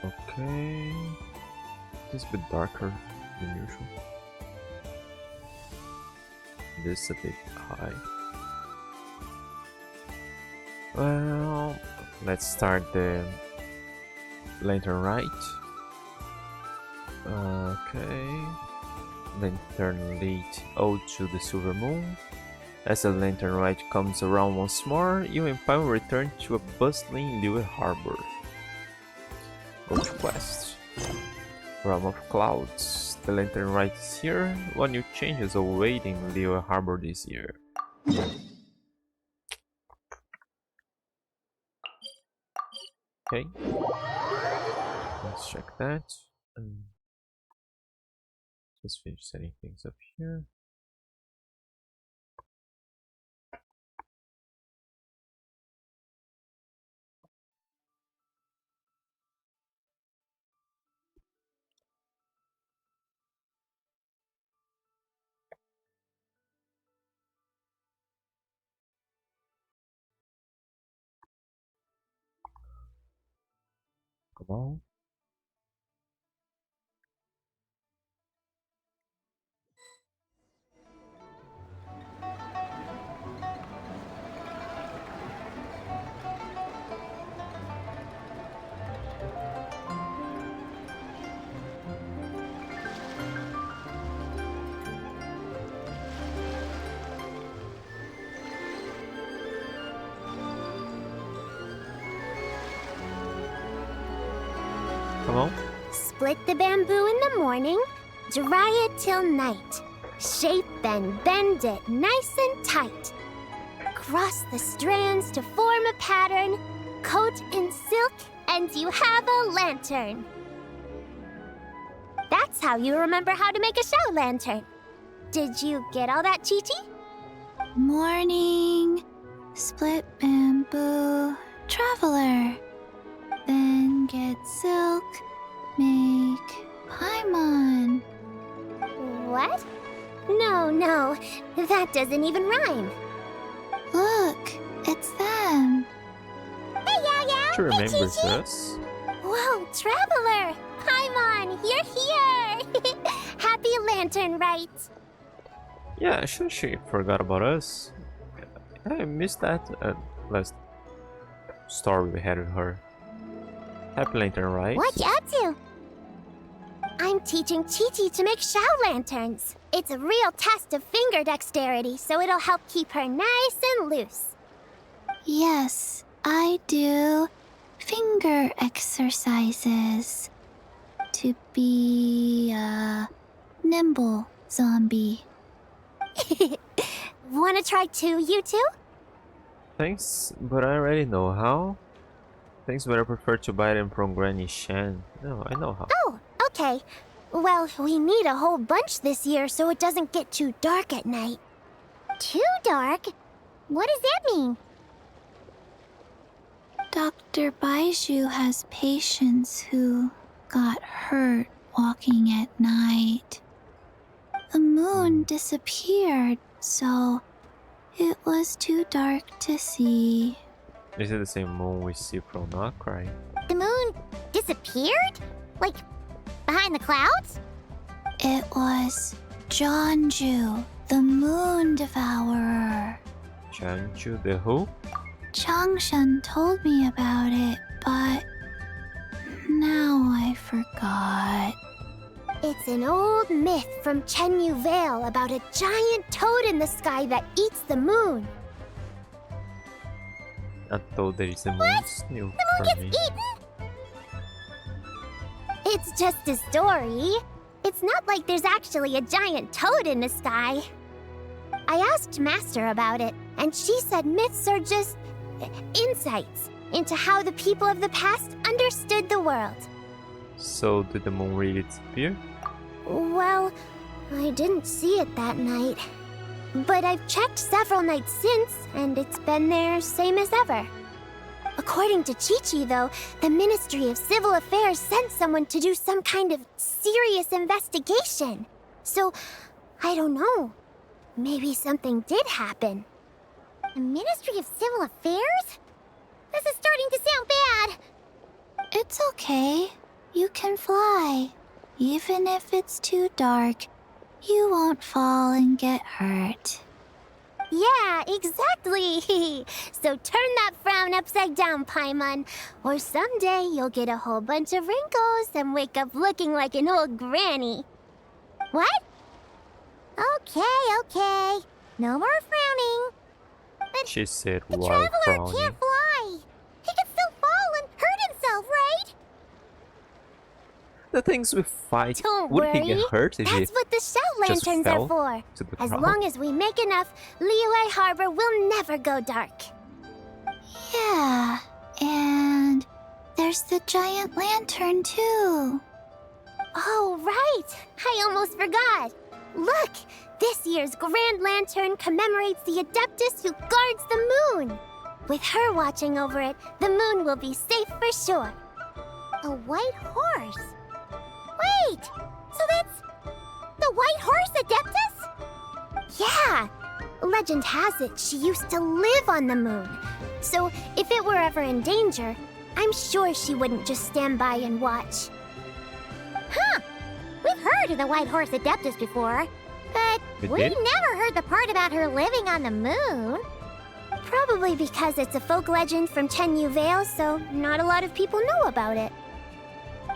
Okay. This is a bit darker than usual. This is a bit high. Well, let's start the Lanternlit. Okay. Lanternlit Ode to the Silver Moon. As the Lanternlit comes around once more, you and Pai will return to a bustling Liyue harbor. Go to west. Realm of Clouds. The Lanternlit is here. One new change is awaiting Liyue harbor this year. Okay. Let's check that. Just finish setting things up here. Come on. Come on. Split the bamboo in the morning, dry it till night. Shape and bend it nice and tight. Cross the strands to form a pattern, coat in silk, and you have a lantern. That's how you remember how to make a show lantern. Did you get all that, Chi-Chi? Morning, split bamboo, traveler. Then get silk, make paimon. What? No, that doesn't even rhyme. Look, it's them. Hey, Yao Yao! She Hey, remembers Chi-Chi! us. Whoa, Traveler! Paimon, you're here! Happy Lantern, right? Yeah, sure she forgot about us. I missed that last story we had with her. Happy Lantern, right? What you up to? I'm teaching Chi-Chi to make Shao lanterns. It's a real test of finger dexterity, so it'll help keep her nice and loose. Yes, I do finger exercises to be a nimble zombie. Wanna try too, you two? Thanks, but I already know how. Thanks, but I prefer to buy them from Granny Shan. No, I know how. Oh, okay. Well, we need a whole bunch this year so it doesn't get too dark at night. Too dark? What does that mean? Dr. Baiju has patients who got hurt walking at night. The moon disappeared, so it was too dark to see. Is it the same moon we see from Nook, right? The moon disappeared? Like, behind the clouds? It was Jeonju, the moon devourer. Chanchu the who? Changshan told me about it, but now I forgot. It's an old myth from Chenyu Vale about a giant toad in the sky that eats the moon. I thought there is a moon's new The moon for gets me. eaten? It's just a story. It's not like there's actually a giant toad in the sky. I asked Master about it, and she said myths are just insights into how the people of the past understood the world. So did the moon really disappear? Well, I didn't see it that night. But I've checked several nights since, and it's been there same as ever. According to Chi-Chi, though, the Ministry of Civil Affairs sent someone to do some kind of serious investigation. So, I don't know. Maybe something did happen. The Ministry of Civil Affairs? This is starting to sound bad. It's okay. you can fly. Even if it's too dark, you won't fall and get hurt. Yeah, exactly. So turn that frown upside down, Paimon. Or someday you'll get a whole bunch of wrinkles and wake up looking like an old granny. What? Okay. No more frowning. But She said the while traveler frowning. can't fly. He could still fall and hurt himself, right? The things we fight Don't wouldn't worry. get hurt if That's it what the shell just lanterns fell are for. to the As ground. long as we make enough, Liyue Harbor will never go dark. Yeah, and there's the giant lantern too. Oh, right! I almost forgot! Look! This year's Grand Lantern commemorates the Adeptus who guards the moon! With her watching over it, the moon will be safe for sure. A white horse? Wait! So that's... the White Horse Adeptus? Yeah! Legend has it she used to live on the moon. So if it were ever in danger, I'm sure she wouldn't just stand by and watch. Huh! We've heard of the White Horse Adeptus before, but We did? never heard the part about her living on the moon. Probably because it's a folk legend from Tenyu Vale, so not a lot of people know about it.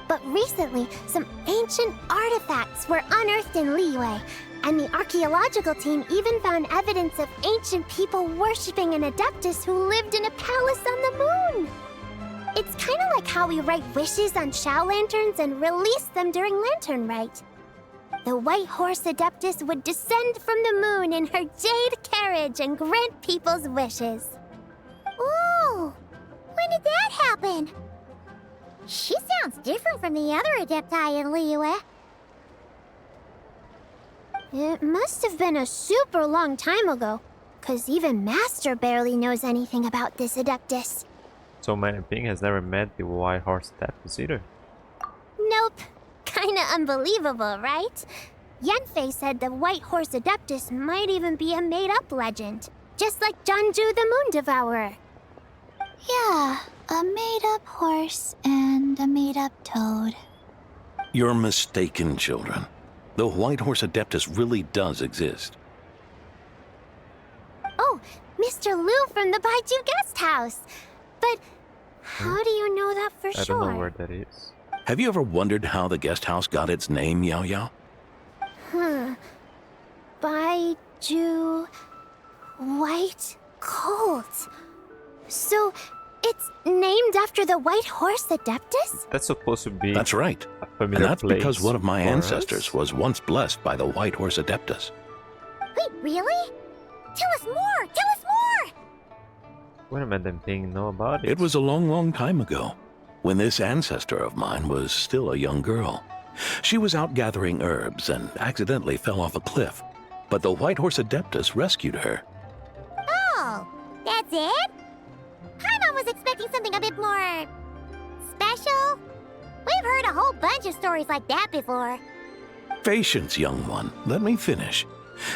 But recently, some ancient artifacts were unearthed in Liyue, and the archaeological team even found evidence of ancient people worshipping an Adeptus who lived in a palace on the moon. It's kind of like how we write wishes on Shao lanterns and release them during Lantern Rite. The White Horse Adeptus would descend from the moon in her jade carriage and grant people's wishes. Ooh! When did that happen? She sounds different from the other Adepti in Liyue. It must have been a super long time ago, 'cause even Master barely knows anything about this Adeptus. So Man Ping has never met the White Horse Adeptus either. Nope. Kinda unbelievable, right? Yanfei said the White Horse Adeptus might even be a made-up legend, just like Janju the Moon Devourer. Yeah, a made-up horse and a made-up toad. You're mistaken, children. The White Horse Adeptus really does exist. Oh, Mr. Liu from the Baiju Guest House. But how do you know that for I sure? don't know where that is. Have you ever wondered how the guest house got its name, Yao Yao? Baiju White Colt. So it's named after the White Horse Adeptus? That's supposed to be That's right. a And familiar that's place because one of my for ancestors us. was once blessed by the White Horse Adeptus. Wait, really? Tell us more! Tell us more! What am I then Ping know about it? It was a long, long time ago, when this ancestor of mine was still a young girl. She was out gathering herbs and accidentally fell off a cliff, but the White Horse Adeptus rescued her. Oh, that's it? Paimon was expecting something a bit more... special? We've heard a whole bunch of stories like that before. Patience, young one. Let me finish.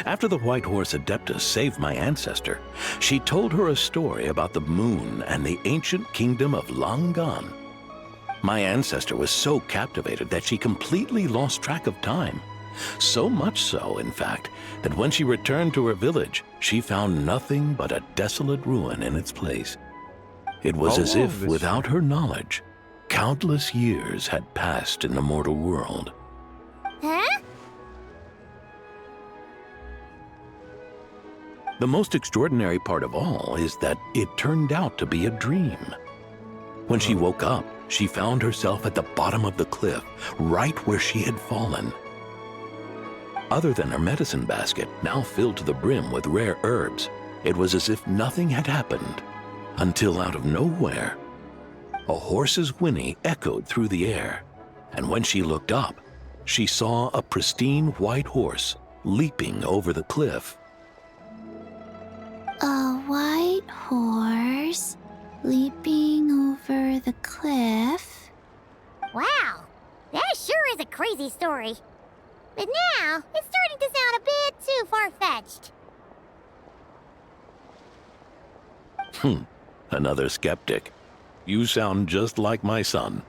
After the White Horse Adeptus saved my ancestor, she told her a story about the moon and the ancient kingdom of Langan. My ancestor was so captivated that she completely lost track of time. So much so, in fact, that when she returned to her village, she found nothing but a desolate ruin in its place. It was How as long if, is without her knowledge, countless years had passed in the mortal world. Huh? The most extraordinary part of all is that it turned out to be a dream. When she woke up, she found herself at the bottom of the cliff, right where she had fallen. Other than her medicine basket, now filled to the brim with rare herbs, it was as if nothing had happened, until out of nowhere, a horse's whinny echoed through the air, and when she looked up, she saw a pristine white horse leaping over the cliff. A white horse leaping over the cliff. Wow, that sure is a crazy story. But now, it's starting to sound a bit too far-fetched. Another skeptic. You sound just like my son.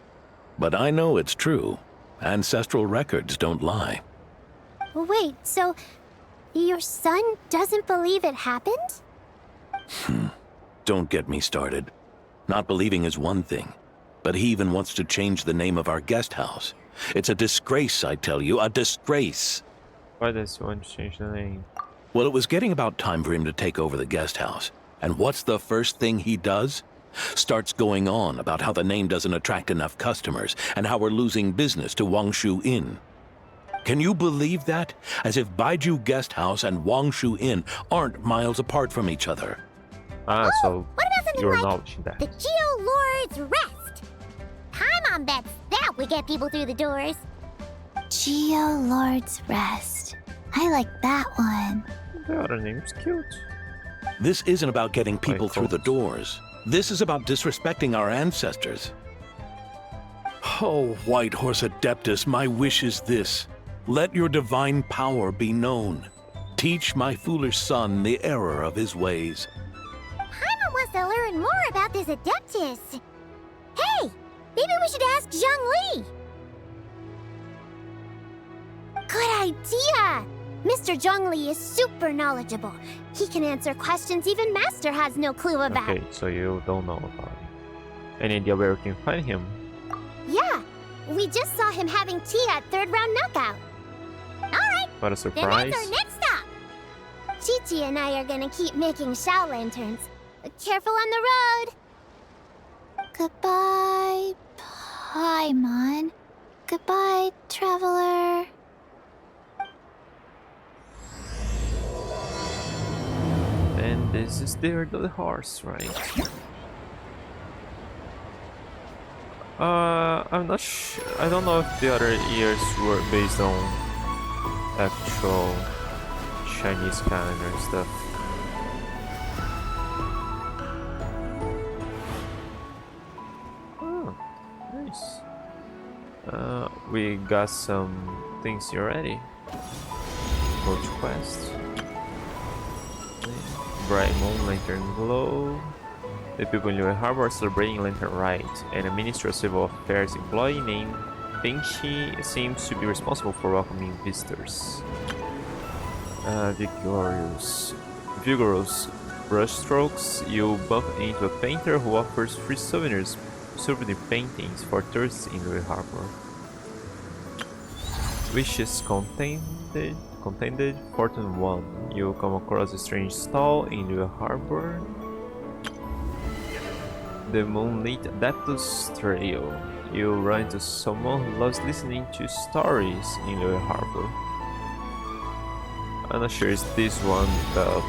But I know it's true. Ancestral records don't lie. Wait, so your son doesn't believe it happened? Don't get me started. Not believing is one thing, but he even wants to change the name of our guest house. It's a disgrace, I tell you, a disgrace. Why does he want to change the name? Well, it was getting about time for him to take over the guest house. And what's the first thing he does? Starts going on about how the name doesn't attract enough customers and how we're losing business to Wangshu Inn. Can you believe that? As if Baiju Guest House and Wangshu Inn aren't miles apart from each other. Ah, so What about something you're like acknowledging that. the Geo Lord's Rest? Paimon bets that would get people through the doors. Geo Lord's Rest. I like that one. The other name's cute. This isn't about getting people Quite through the close. doors. This is about disrespecting our ancestors. Oh, White Horse Adeptus, my wish is this. Let your divine power be known. Teach my foolish son the error of his ways. Paimon wants to learn more about this Adeptus. Hey, maybe we should ask Zhongli. Good idea! Mr. Zhongli is super knowledgeable. He can answer questions even Master has no clue about. Okay, so you don't know about it. Any idea where we can find him? Yeah, we just saw him having tea at third round knockout. Alright, What a then surprise. that's our next stop. Chi-Chi and I are gonna keep making Shao lanterns. Careful on the road. Goodbye, Paimon. Goodbye, traveler. And this is the horse, right? I'm not sure. I don't know if the other years were based on actual Chinese calendar stuff. Oh, nice. We got some things here already. Go to quest. Bright moon, lantern glow. The people in Liyue Harbor are celebrating Lanternlit, and a Ministry of Civil Affairs employee named Pingxi seems to be responsible for welcoming visitors. Vigorous brushstrokes. You bump into a painter who offers free souvenirs, souvenir paintings for tourists in Liyue Harbor. Wishes contended. Fortune 1. You come across a strange stall in Liyue Harbor. The Moonlit Adeptus Trail. You run into someone who loves listening to stories in Liyue Harbor. I'm not sure is this one the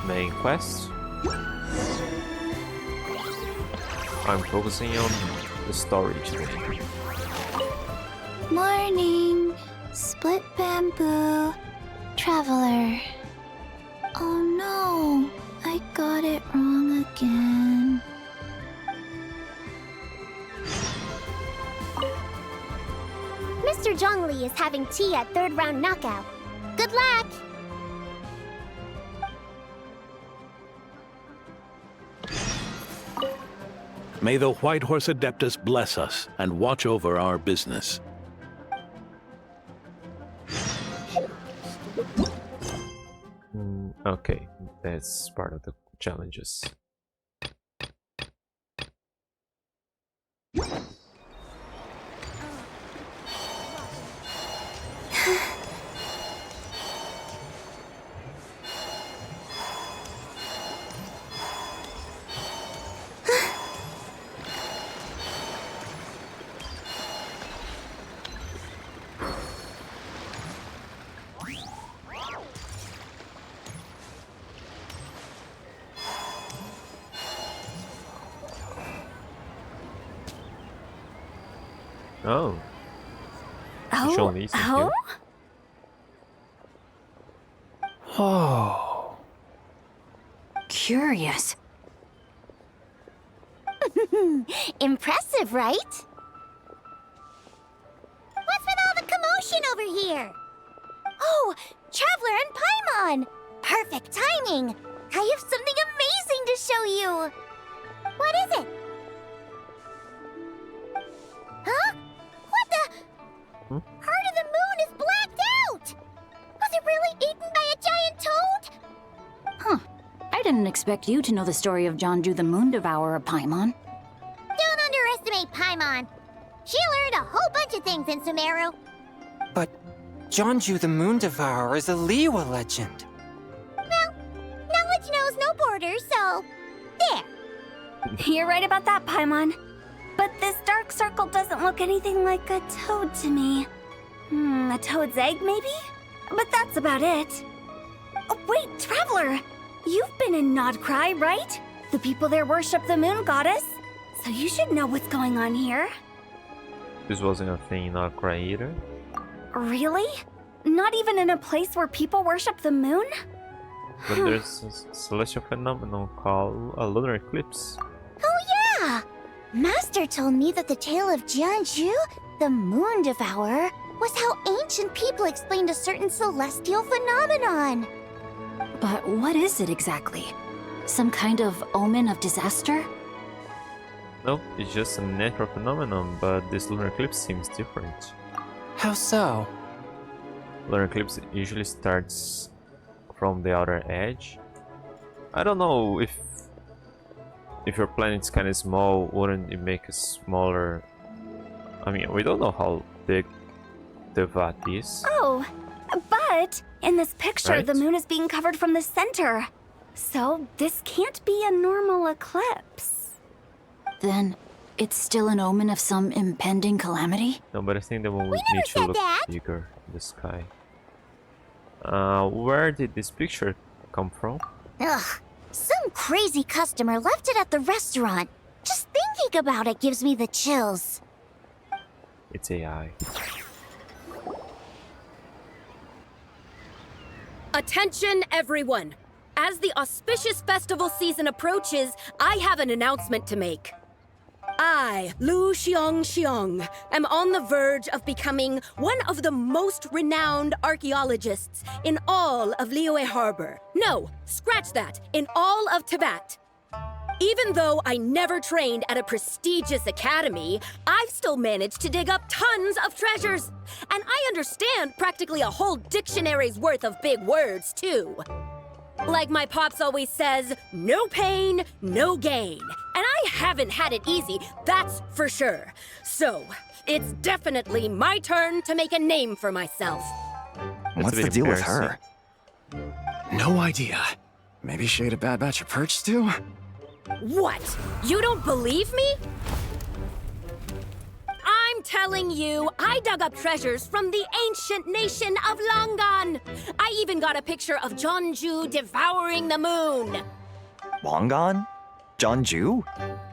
main quest. I'm focusing on the story today. Morning. Split bamboo. Traveler. Oh no. I got it wrong again. Mr. Zhongli is having tea at third round knockout. Good luck! May the White Horse Adeptus bless us and watch over our business. Okay, that's part of the challenges. Oh. Zhongli is here. Whoa. Curious. Impressive, right? What's with all the commotion over here? Oh, Traveler and Paimon! Perfect timing! I have something amazing to show you! What is it? Part of the moon is blacked out! Was it really eaten by a giant toad? Huh. I didn't expect you to know the story of Jonju the Moon Devourer, Paimon. Don't underestimate Paimon. She learned a whole bunch of things in Sumeru. But Jonju the Moon Devourer is a Liyue legend. Well, knowledge knows no borders, so there. You're right about that, Paimon. But this dark circle doesn't look anything like a toad to me. A toad's egg, maybe? But that's about it. Oh, wait, Traveler! You've been in Nodcry, right? The people there worship the moon goddess. So you should know what's going on here. This wasn't a thing in Nodcry either. Really? Not even in a place where people worship the moon? But there's a celestial phenomenon called a lunar eclipse. Oh yeah! Master told me that the tale of Jianzhu, the moon devourer, was how ancient people explained a certain celestial phenomenon. But what is it exactly? Some kind of omen of disaster? No, it's just a natural phenomenon, but this lunar eclipse seems different. How so? Lunar eclipse usually starts from the outer edge. I don't know if your planet's kind of small, wouldn't it make a smaller? I mean, we don't know how big the vat is. Oh, but in this picture, Right. the moon is being covered from the center. So this can't be a normal eclipse. Then it's still an omen of some impending calamity? No, but I think the moon would never need to said look that. bigger in the sky. Where did this picture come from? Ugh, some crazy customer left it at the restaurant. Just thinking about it gives me the chills. It's AI. Attention, everyone! As the auspicious festival season approaches, I have an announcement to make. I, Lu Xiong, am on the verge of becoming one of the most renowned archaeologists in all of Liyue Harbor. No, scratch that, in all of Tibet. Even though I never trained at a prestigious academy, I've still managed to dig up tons of treasures. And I understand practically a whole dictionary's worth of big words, too. Like my pops always says, no pain, no gain. And I haven't had it easy, that's for sure. So, it's definitely my turn to make a name for myself. That's a What's bit the deal with her? embarrassing. No idea. Maybe she ate a bad batch of perch stew? What? You don't believe me? I'm telling you, I dug up treasures from the ancient nation of Langan. I even got a picture of Jonju devouring the moon. Wangan? Jonju?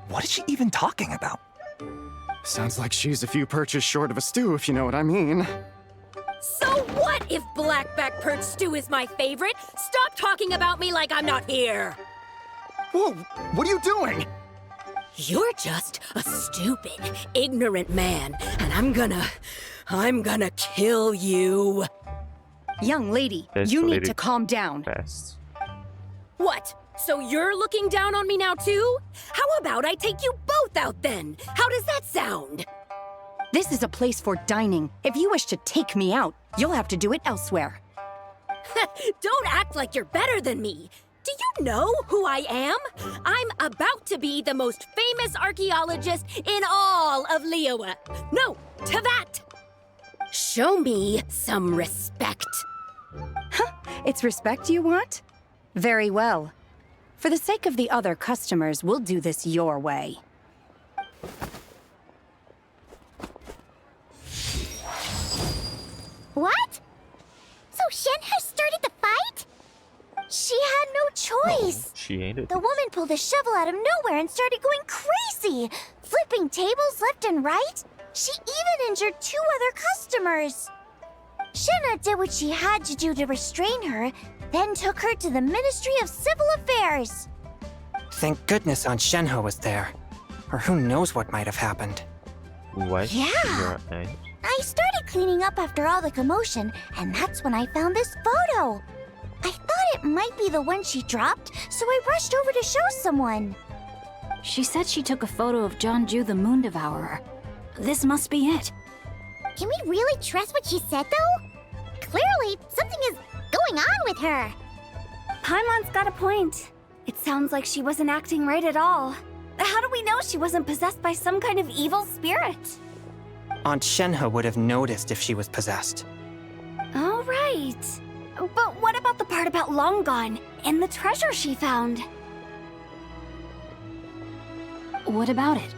What is she even talking about? Sounds like she's a few perches short of a stew, if you know what I mean. So what if blackback perch stew is my favorite? Stop talking about me like I'm not here. Whoa, what are you doing? You're just a stupid, ignorant man, and I'm gonna kill you. Young lady, Yes, you the need lady- to calm down. Fast. What? So you're looking down on me now too? How about I take you both out then? How does that sound? This is a place for dining. If you wish to take me out, you'll have to do it elsewhere. Don't act like you're better than me. Do you know who I am? I'm about to be the most famous archaeologist in all of Liyue. No, Tibet. Show me some respect. It's respect you want? Very well. For the sake of the other customers, we'll do this your way. What? So Shen has started the fight? She had no choice. She ain't it. The woman pulled a shovel out of nowhere and started going crazy, flipping tables left and right. She even injured 2 other customers. Shenna did what she had to do to restrain her, then took her to the Ministry of Civil Affairs. Thank goodness Aunt Shenhe was there. Or who knows what might have happened. What? Yeah. Your aunt? I started cleaning up after all the commotion, and that's when I found this photo. I thought it might be the one she dropped, so I rushed over to show someone. She said she took a photo of Jonju the Moon Devourer. This must be it. Can we really trust what she said, though? Clearly, something is going on with her. Paimon's got a point. It sounds like she wasn't acting right at all. How do we know she wasn't possessed by some kind of evil spirit? Aunt Shenhe would have noticed if she was possessed. Oh, right. But what about the part about Long Gone and the treasure she found? What about it?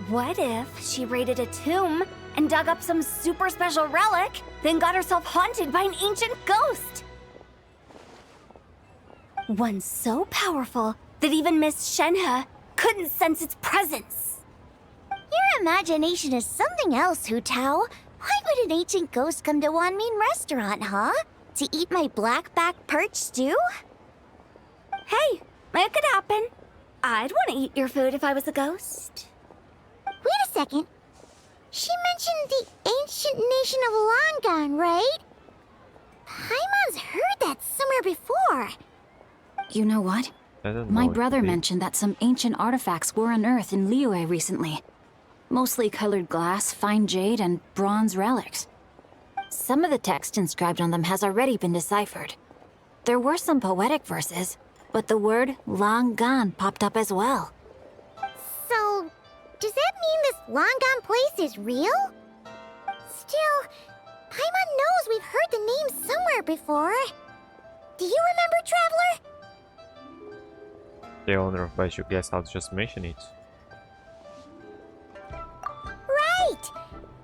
What if she raided a tomb and dug up some super special relic, then got herself haunted by an ancient ghost? One so powerful that even Miss Shenhe couldn't sense its presence. Your imagination is something else, Hu Tao. Why would an ancient ghost come to Wanmin Restaurant, huh? To eat my blackback perch stew? Hey, it could happen. I'd want to eat your food if I was a ghost. Wait a second. She mentioned the ancient nation of Longon, right? Paimon's heard that somewhere before. You know what? I don't know My what brother to be. mentioned that some ancient artifacts were unearthed in Liyue recently. Mostly colored glass, fine jade, and bronze relics. Some of the text inscribed on them has already been deciphered. There were some poetic verses, but the word long gone popped up as well. So, does that mean this Longon place is real? Still, Paimon knows we've heard the name somewhere before. Do you remember, Traveler? The owner of Baijiu Guest House just mentioned it. Right!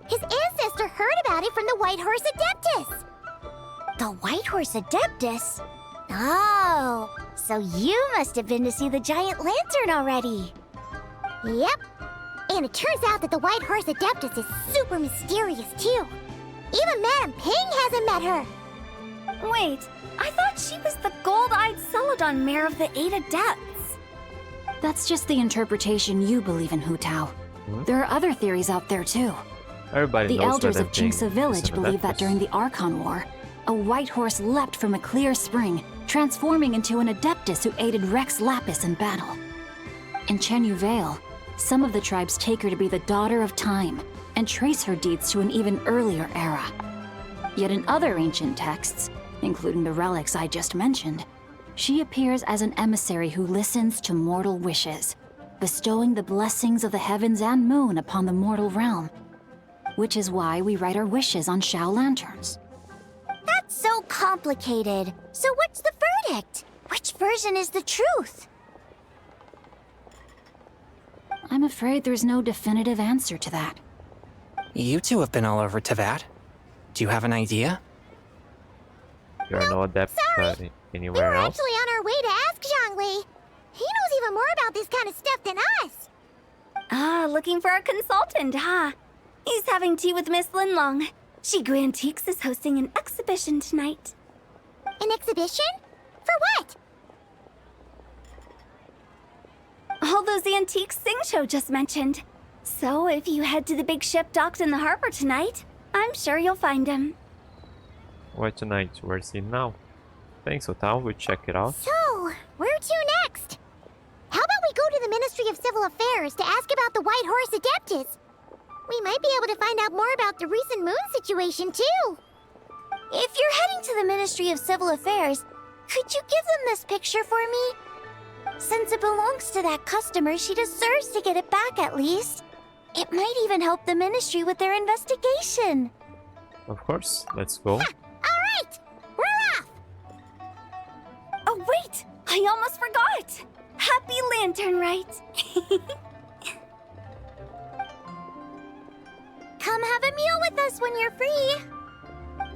His ancestor heard about it from the White Horse Adeptus. The White Horse Adeptus? Oh, so you must have been to see the giant lantern already. Yep. And it turns out that the White Horse Adeptus is super mysterious, too. Even Madame Ping hasn't met her. Wait, I thought she was the gold-eyed Celadon mare of the Eight Adepts. That's just the interpretation you believe in, Hu Tao. There are other theories out there too. Everybody The knows elders Madame of Ping Jinxa is village an believe that adeptus. during the Archon War, a white horse leapt from a clear spring, transforming into an adeptus who aided Rex Lapis in battle. In Chenyu Vale, some of the tribes take her to be the daughter of time and trace her deeds to an even earlier era. Yet in other ancient texts, including the relics I just mentioned, she appears as an emissary who listens to mortal wishes, bestowing the blessings of the heavens and moon upon the mortal realm. Which is why we write our wishes on Shao lanterns. That's so complicated. So what's the verdict? Which version is the truth? I'm afraid there's no definitive answer to that. You two have been all over Tevat. Do you have an idea? You are no adept sorry. We anywhere were else. actually on our way to ask Zhongli. He knows even more about this kind of stuff than us. Ah, looking for a consultant, huh? He's having tea with Miss Linlong. Shigu Antiques is hosting an exhibition tonight. An exhibition? For what? All those antiques Sing Show just mentioned. So if you head to the big ship docked in the harbor tonight, I'm sure you'll find him. Why tonight? Where's he now? Thanks, Otao. We'll check it out. So, where to next? How about we go to the Ministry of Civil Affairs to ask about the White Horse Adeptus? We might be able to find out more about the recent moon situation, too. If you're heading to the Ministry of Civil Affairs, could you give them this picture for me? Since it belongs to that customer, she deserves to get it back at least. It might even help the ministry with their investigation. Of course. Let's go. All right, we're off. Oh wait, I almost forgot. Happy Lantern Rite. Come have a meal with us when you're free.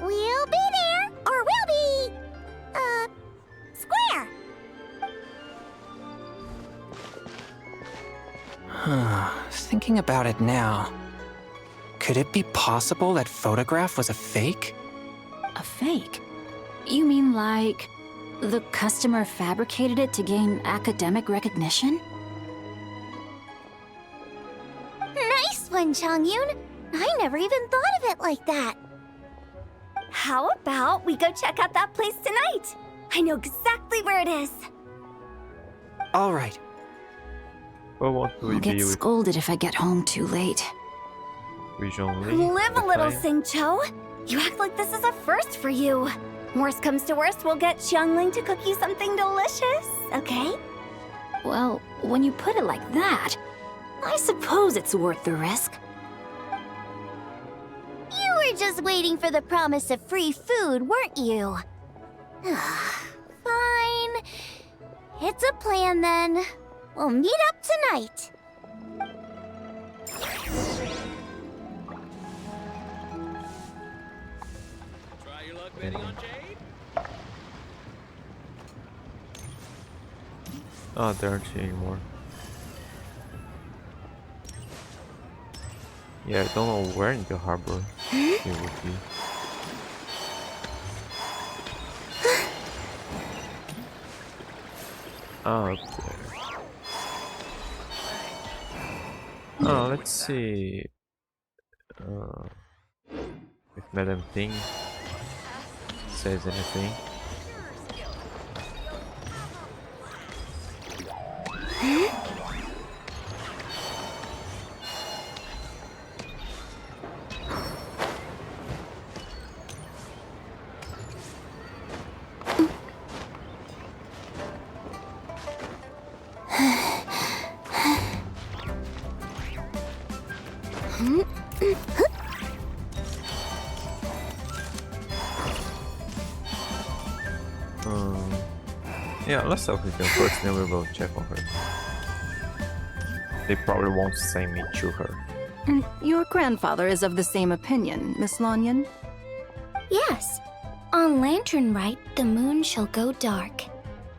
We'll be there, or we'll be, square. Thinking about it now, could it be possible that photograph was a fake? A fake? You mean like the customer fabricated it to gain academic recognition? Nice one, Changyun. I never even thought of it like that. How about we go check out that place tonight? I know exactly where it is. All right. Where won't we I'll be get with... scolded if I get home too late. with Zhongli. Live a that little, time. Xingqiu. You act like this is a first for you. Worst comes to worst, we'll get Xiangling to cook you something delicious, okay? Well, when you put it like that, I suppose it's worth the risk. You were just waiting for the promise of free food, weren't you? Fine. It's a plan then. We'll meet up tonight. Oh, there aren't any more. Yeah, I don't know where in the harbor it would be. Oh, up there. Oh, let's see. If Madame Ping says anything. Yeah, let's talk with them first, then we'll go check on her. They probably won't send me to her. Your grandfather is of the same opinion, Miss Lanyan. Yes. On Lanternlit, the moon shall go dark.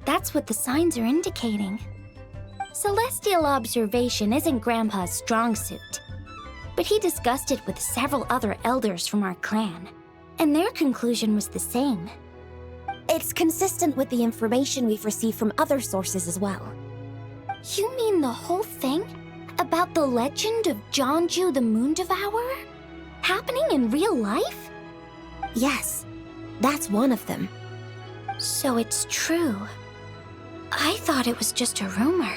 That's what the signs are indicating. Celestial observation isn't Grandpa's strong suit. But he discussed it with several other elders from our clan, and their conclusion was the same. It's consistent with the information we've received from other sources as well. You mean the whole thing? About the legend of Jeonju the Moon Devourer? Happening in real life? Yes, that's one of them. So it's true. I thought it was just a rumor.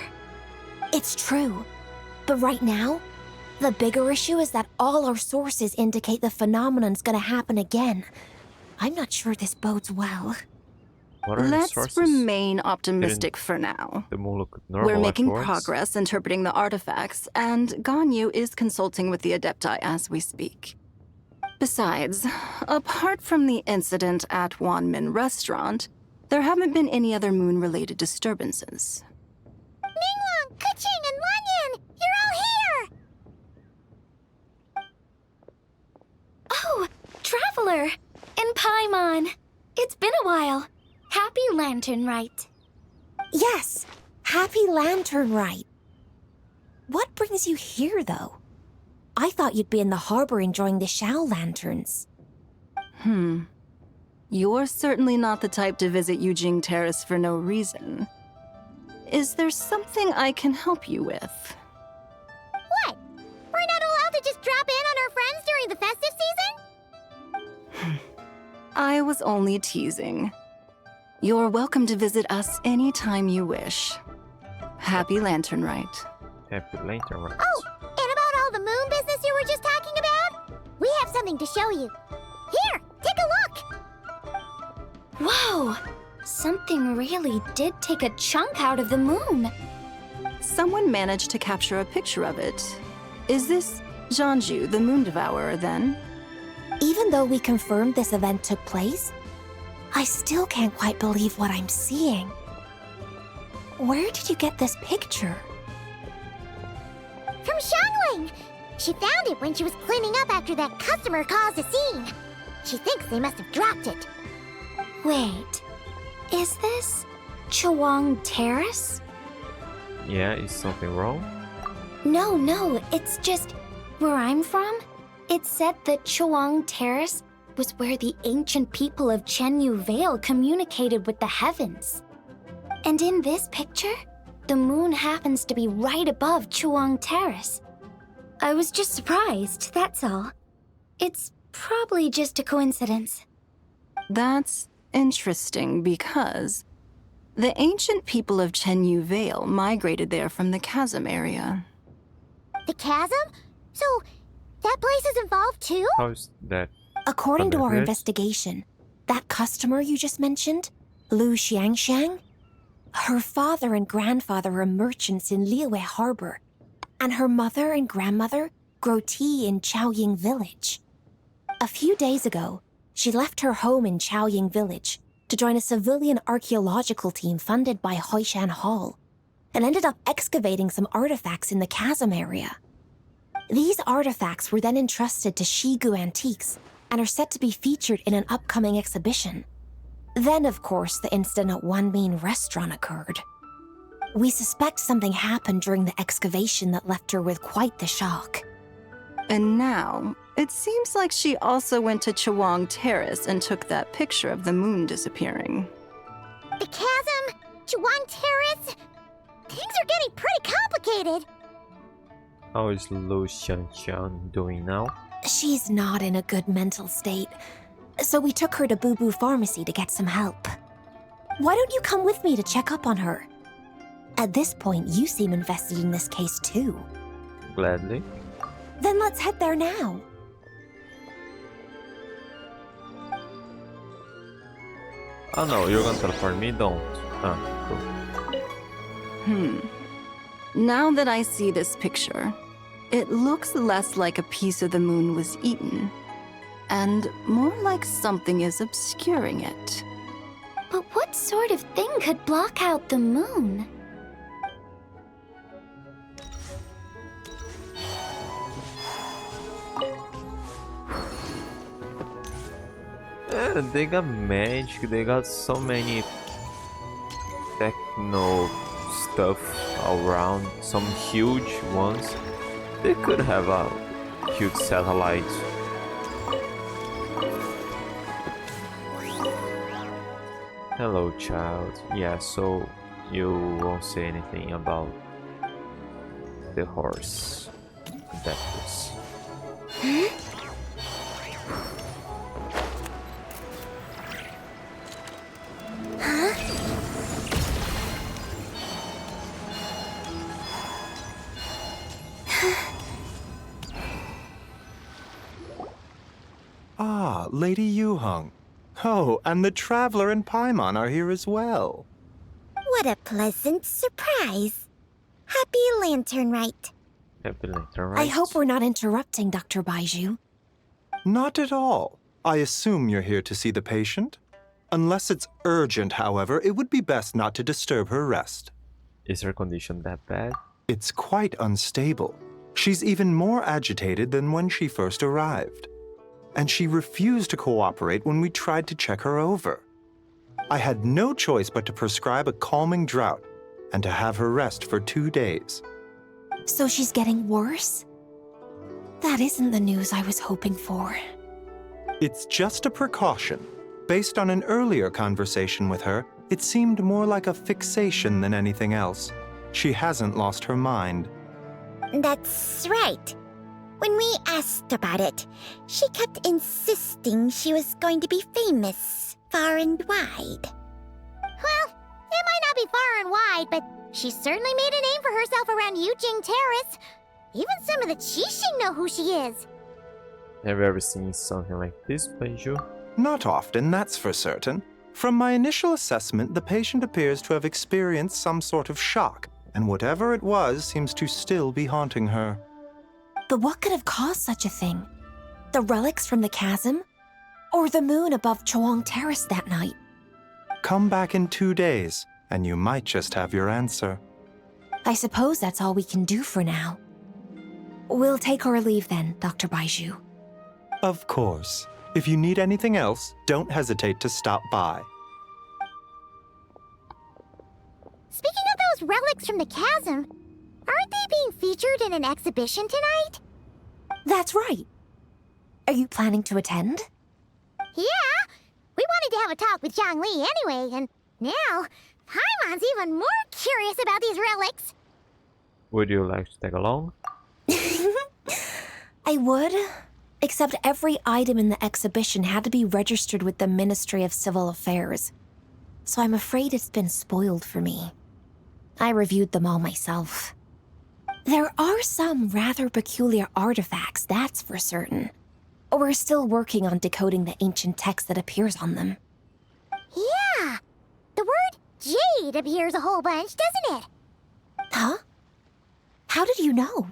It's true. But right now, the bigger issue is that all our sources indicate the phenomenon's gonna happen again. I'm not sure this bodes well. What are the Let's sources? remain optimistic for now. The moon look normal We're making afterwards? progress interpreting the artifacts, and Ganyu is consulting with the Adepti as we speak. Besides, apart from the incident at Wanmin Restaurant, there haven't been any other moon-related disturbances. Ningguang, Keqing, and Lanyan! You're all here! Oh, Traveler! And Paimon! It's been a while. Happy Lanternlit. Yes, happy Lanternlit. What brings you here, though? I thought you'd be in the harbor enjoying the Shao lanterns. You're certainly not the type to visit Yujing Terrace for no reason. Is there something I can help you with? What? We're not allowed to just drop in on our friends during the festive season? I was only teasing. You're welcome to visit us anytime you wish. Happy Lanternlit. Happy Lanternlit. Oh, and about all the moon business you were just talking about? We have something to show you. Here, take a look! Whoa! Something really did take a chunk out of the moon. Someone managed to capture a picture of it. Is this Jeonju, the Moon Devourer, then? Even though we confirmed this event took place, I still can't quite believe what I'm seeing. Where did you get this picture? From Xiangling! She found it when she was cleaning up after that customer caused a scene. She thinks they must have dropped it. Wait, is this Chuang Terrace? Yeah, is something wrong? No, it's just where I'm from. It said that Chuang Terrace was where the ancient people of Chenyu Vale communicated with the heavens. And in this picture, the moon happens to be right above Chuang Terrace. I was just surprised, that's all. It's probably just a coincidence. That's interesting because the ancient people of Chenyu Vale migrated there from the chasm area. The chasm? So, That place is involved too? How's that? According to our Connected? investigation, that customer you just mentioned, Lu Xiangxiang, her father and grandfather are merchants in Liyue Harbor, and her mother and grandmother grow tea in Chaoying Village. A few days ago, she left her home in Chaoying Village to join a civilian archaeological team funded by Hoishan Hall, and ended up excavating some artifacts in the chasm area. These artifacts were then entrusted to Shigu Antiques and are set to be featured in an upcoming exhibition. Then, of course, the incident at Wanmin Restaurant occurred. We suspect something happened during the excavation that left her with quite the shock. And now, it seems like she also went to Chawang Terrace and took that picture of the moon disappearing. The chasm? Chuan Terrace? Things are getting pretty complicated. How is Lu Xiangxiang doing now? She's not in a good mental state, so we took her to Boo Boo Pharmacy to get some help. Why don't you come with me to check up on her? At this point, you seem invested in this case too. Gladly. Then let's head there now. Oh no, you're gonna teleport me? Don't. Ah, cool. Now that I see this picture, it looks less like a piece of the moon was eaten, and more like something is obscuring it. But what sort of thing could block out the moon? Yeah, they got magic, they got so many techno stuff around, some huge ones. They could have a huge satellite. Hello, child. Yeah, so you won't say anything about the horse. That was. Ah, Lady Yuheng. Oh, and the Traveler and Paimon are here as well. What a pleasant surprise. Happy Lanternlit. Happy Lantern, I right? hope we're not interrupting Dr. Baiju. Not at all. I assume you're here to see the patient? Unless it's urgent, however, it would be best not to disturb her rest. Is her condition that bad? It's quite unstable. She's even more agitated than when she first arrived. And she refused to cooperate when we tried to check her over. I had no choice but to prescribe a calming draught and to have her rest for 2 days. So she's getting worse? That isn't the news I was hoping for. It's just a precaution. Based on an earlier conversation with her, it seemed more like a fixation than anything else. She hasn't lost her mind. That's right. When we asked about it, she kept insisting she was going to be famous far and wide. Well, it might not be far and wide, but she certainly made a name for herself around Yujing Terrace. Even some of the Qixing know who she is. Have you ever seen something like this, Baiju? Not often, that's for certain. From my initial assessment, the patient appears to have experienced some sort of shock, and whatever it was seems to still be haunting her. But what could have caused such a thing? The relics from the chasm? Or the moon above Chawang Terrace that night? Come back in 2 days, and you might just have your answer. I suppose that's all we can do for now. We'll take our leave then, Dr. Baiju. Of course. If you need anything else, don't hesitate to stop by. Speaking of those relics from the chasm, aren't they being featured in an exhibition tonight? That's right. Are you planning to attend? Yeah! We wanted to have a talk with Zhang Li anyway, and now Paimon's even more curious about these relics. Would you like to tag along? I would, except every item in the exhibition had to be registered with the Ministry of Civil Affairs. So I'm afraid it's been spoiled for me. I reviewed them all myself. There are some rather peculiar artifacts, that's for certain. We're still working on decoding the ancient text that appears on them. Yeah! The word jade appears a whole bunch, doesn't it? Huh? How did you know?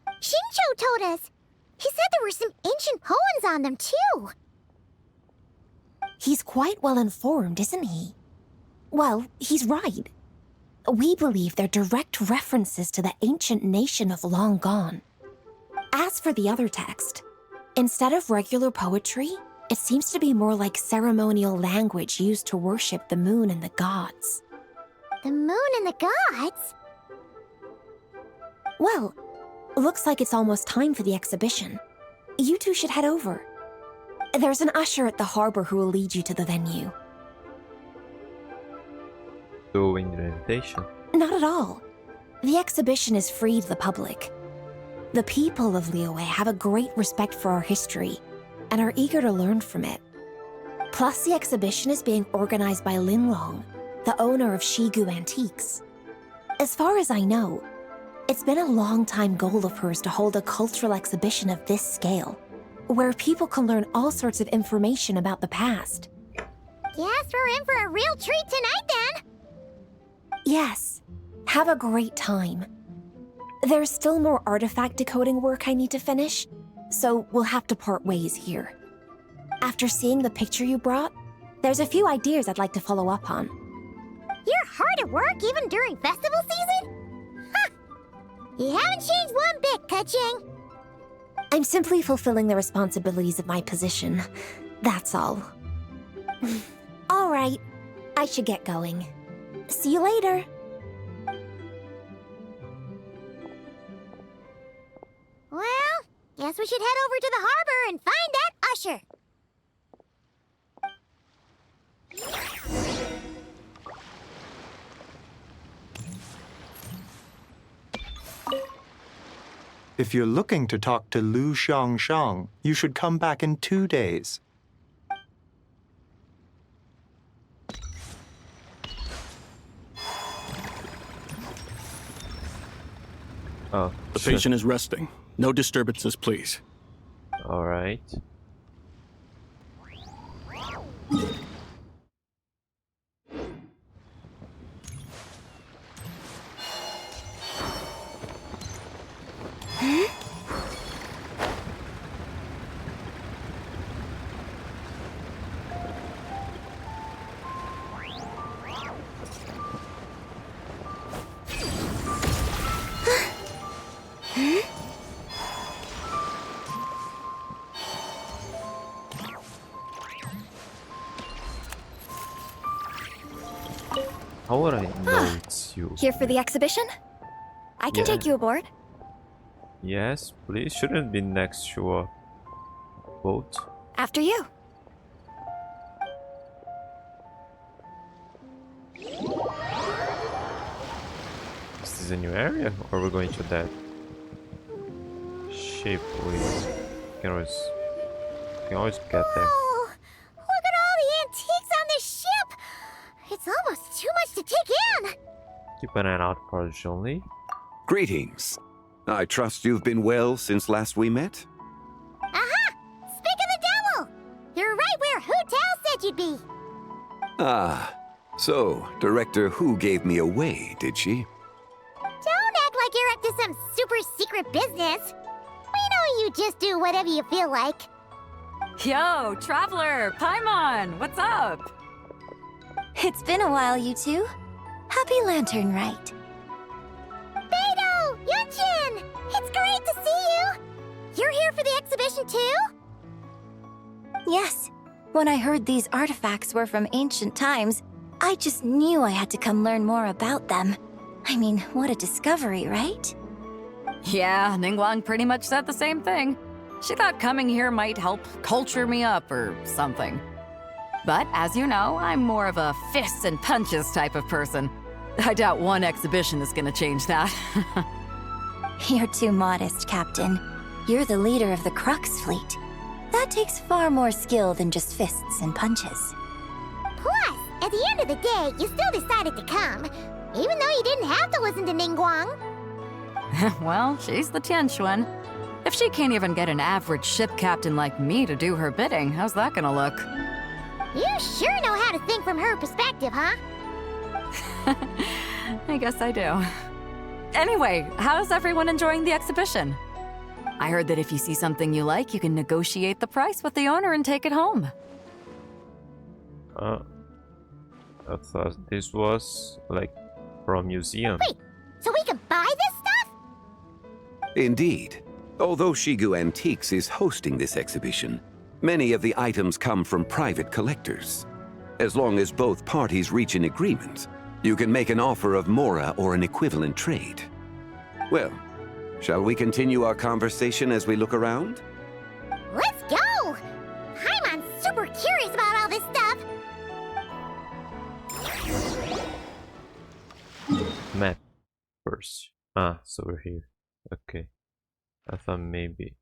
Shincho told us. He said there were some ancient poems on them, too. He's quite well informed, isn't he? Well, he's right. We believe they're direct references to the ancient nation of long gone. As for the other text, instead of regular poetry, it seems to be more like ceremonial language used to worship the moon and the gods. The moon and the gods? Well, looks like it's almost time for the exhibition. You two should head over. There's an usher at the harbor who will lead you to the venue. Doing the invitation? Not at all. The exhibition is free to the public. The people of Liyue have a great respect for our history and are eager to learn from it. Plus, the exhibition is being organized by Linlong, the owner of Shigu Antiques. As far as I know, it's been a long-time goal of hers to hold a cultural exhibition of this scale, where people can learn all sorts of information about the past. Guess we're in for a real treat tonight, then! Yes. Have a great time. There's still more artifact decoding work I need to finish, so we'll have to part ways here. After seeing the picture you brought, there's a few ideas I'd like to follow up on. You're hard at work even during festival season? Ha! You haven't changed one bit, Ka-Ching. I'm simply fulfilling the responsibilities of my position. That's all. All right. I should get going. See you later. Well, guess we should head over to the harbor and find that usher. If you're looking to talk to Lu Xiangshang, you should come back in 2 days. Oh, the patient is resting. No disturbances, please. All right. How would I know it's you? Here for the exhibition? I can take you aboard. Yes, please. Shouldn't be next to a boat. After you. Is this a new area, or we're going to that ship? We can always get there. Oh, look at all the antiques on this ship! It's almost too much to take in! Keep an eye out for Johnny. Greetings. I trust you've been well since last we met? Aha! Speak of the devil! You're right where Hu Tao said you'd be! Ah, so Director Hu gave me away, did she? Don't act like you're up to some super secret business! We know you just do whatever you feel like. Yo, Traveler! Paimon! What's up? It's been a while, you two. Happy Lanternlit. Beidou! Yunchin! It's great to see you! You're here for the exhibition too? Yes. When I heard these artifacts were from ancient times, I just knew I had to come learn more about them. I mean, what a discovery, right? Yeah, Ningguang pretty much said the same thing. She thought coming here might help culture me up or something. But as you know, I'm more of a fists and punches type of person. I doubt one exhibition is gonna change that. You're too modest, Captain. You're the leader of the Crux fleet. That takes far more skill than just fists and punches. Plus, at the end of the day, you still decided to come, even though you didn't have to listen to Ningguang. Well, she's the Tianquan. If she can't even get an average ship captain like me to do her bidding, how's that gonna look? You sure know how to think from her perspective, huh? I guess I do. Anyway, how's everyone enjoying the exhibition? I heard that if you see something you like, you can negotiate the price with the owner and take it home. I thought this was like from museum. Wait, so we can buy this stuff? Indeed. Although Shigu Antiques is hosting this exhibition, many of the items come from private collectors. As long as both parties reach an agreement, you can make an offer of mora or an equivalent trade. Well, shall we continue our conversation as we look around? Let's go! Paimon's super curious about all this stuff. Map first. Ah, so we're here. Okay. I thought maybe.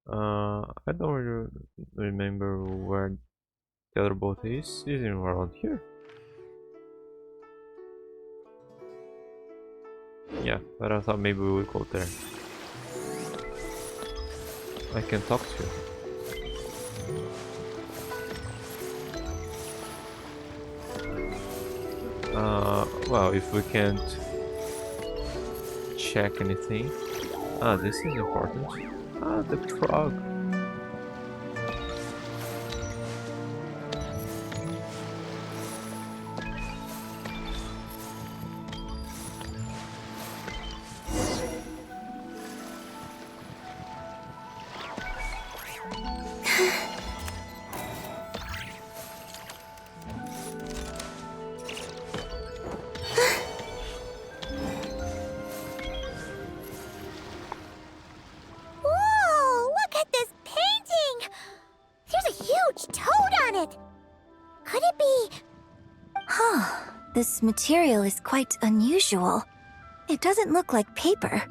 I don't really remember where the other boat is. Is it around here? Yeah, but I thought maybe we would go there. I can talk to you. Well, if we can't check anything. Ah, this is important. Ah, the frog. This material is quite unusual. It doesn't look like paper.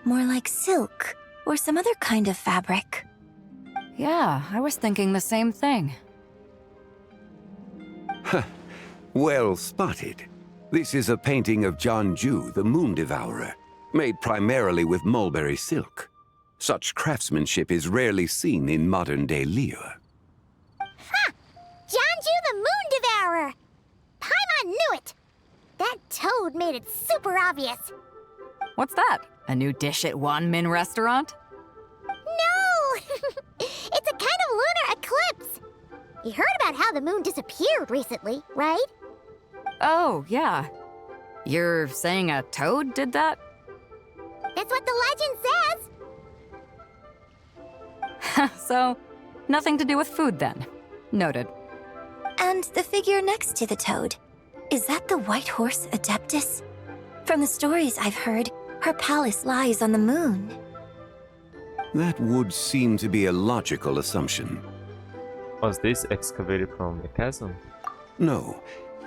More like silk, or some other kind of fabric. Yeah, I was thinking the same thing. Huh. Well spotted. This is a painting of Jianju, the Moon Devourer, made primarily with mulberry silk. Such craftsmanship is rarely seen in modern-day Liyue. Ha! Jianju the Moon Devourer! Paimon knew it! That toad made it super obvious. What's that? A new dish at Wanmin restaurant? No! It's a kind of lunar eclipse. You heard about how the moon disappeared recently, right? Oh, yeah. You're saying a toad did that? That's what the legend says. So, nothing to do with food then. Noted. And the figure next to the toad. Is that the white horse Adeptus? From the stories I've heard, her palace lies on the moon. That would seem to be a logical assumption. Was this excavated from the chasm? No.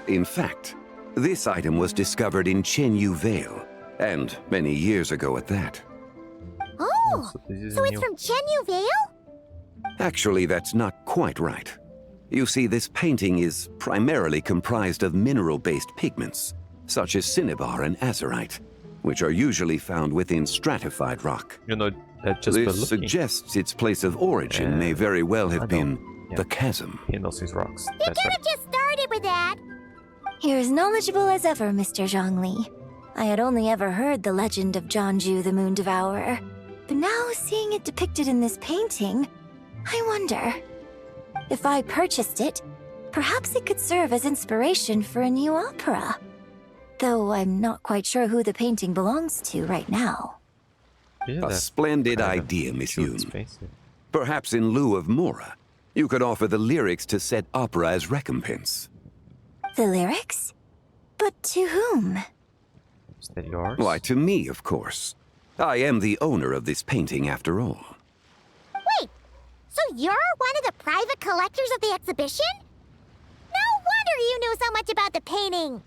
In fact, this item was discovered in Chenyu Vale, and many years ago at that. Oh, so it's from Chenyu Vale? Actually, that's not quite right. You see, this painting is primarily comprised of mineral-based pigments, such as cinnabar and azurite, which are usually found within stratified rock. You know, that just this suggests its place of origin may very well have been the chasm. He knows his rocks. You could have just started with that. You're as knowledgeable as ever, Mr. Zhongli. I had only ever heard the legend of Jianju the Moon Devourer, but now seeing it depicted in this painting, I wonder. If I purchased it, perhaps it could serve as inspiration for a new opera. Though I'm not quite sure who the painting belongs to right now. A splendid idea, Miss Yoon. Perhaps in lieu of mora, you could offer the lyrics to said opera as recompense. The lyrics? But to whom? Is that yours? Why, to me, of course. I am the owner of this painting, after all. Wait, so you're one of the private collectors of the exhibition? No wonder you knew so much about the painting.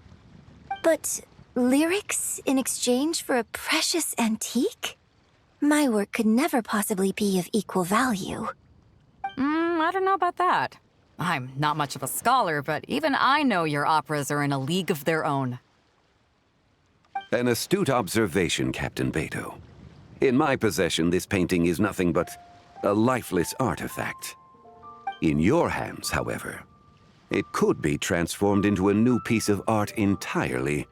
But lyrics in exchange for a precious antique? My work could never possibly be of equal value. I don't know about that. I'm not much of a scholar, but even I know your operas are in a league of their own. An astute observation, Captain Beto. In my possession, this painting is nothing but a lifeless artifact. In your hands, however, it could be transformed into a new piece of art entirely.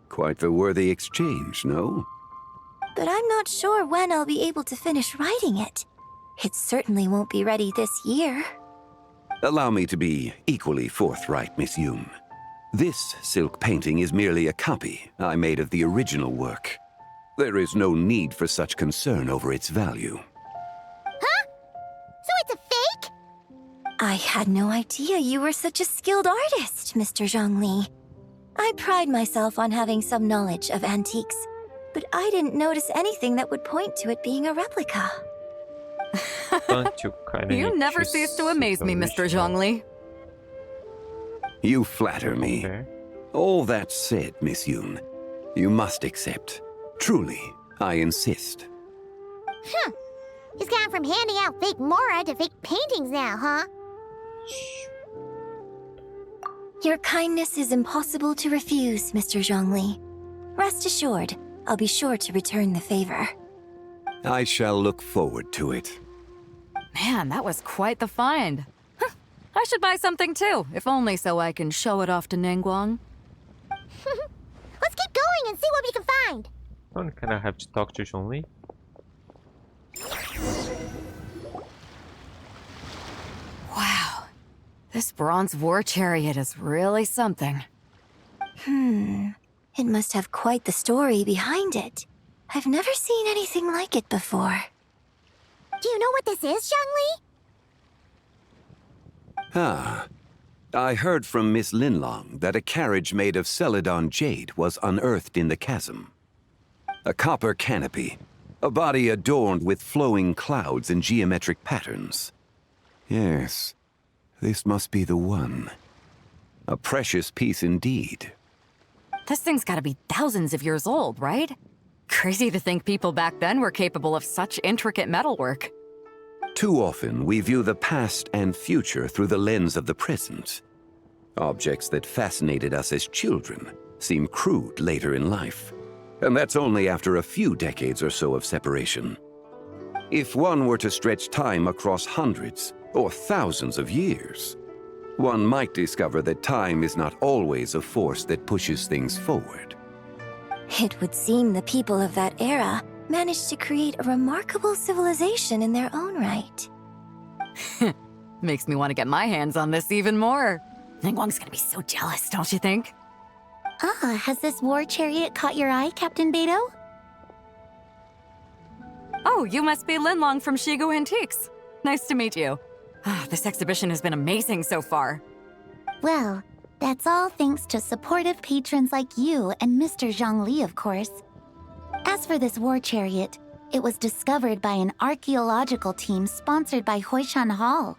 Quite the worthy exchange, no? But I'm not sure when I'll be able to finish writing it. It certainly won't be ready this year. Allow me to be equally forthright, Miss Yoon. This silk painting is merely a copy I made of the original work. There is no need for such concern over its value. Huh? So it's a fake? I had no idea you were such a skilled artist, Mr. Zhongli. I pride myself on having some knowledge of antiques, but I didn't notice anything that would point to it being a replica. Don't you kind of You never cease to amaze me, Mr. Zhongli. You flatter me. Okay. All that said, Miss Yoon, you must accept. Truly, I insist. Huh. He's gone from handing out fake Mora to fake paintings now, huh? Your kindness is impossible to refuse, Mr. Zhongli. Rest assured, I'll be sure to return the favor. I shall look forward to it. Man, that was quite the find. Huh, I should buy something too, if only so I can show it off to Ningguang. Let's keep going and see what we can find. Don't kind of have to talk to Zhongli. Wow, this bronze war chariot is really something. It must have quite the story behind it. I've never seen anything like it before. Do you know what this is, Zhongli? Ah. I heard from Miss Linlong that a carriage made of Celadon jade was unearthed in the chasm. A copper canopy, a body adorned with flowing clouds and geometric patterns. Yes, this must be the one. A precious piece indeed. This thing's gotta be thousands of years old, right? Crazy to think people back then were capable of such intricate metalwork. Too often, we view the past and future through the lens of the present. Objects that fascinated us as children seem crude later in life. And that's only after a few decades or so of separation. If one were to stretch time across hundreds or thousands of years, one might discover that time is not always a force that pushes things forward. It would seem the people of that era managed to create a remarkable civilization in their own right. Makes me want to get my hands on this even more. Ningguang's gonna be so jealous, don't you think? Ah, has this war chariot caught your eye, Captain Beto? Oh, you must be Linlong from Shigu Antiques. Nice to meet you. This exhibition has been amazing so far. Well, that's all thanks to supportive patrons like you and Mr. Zhongli, of course. As for this war chariot, it was discovered by an archaeological team sponsored by Hoishan Hall.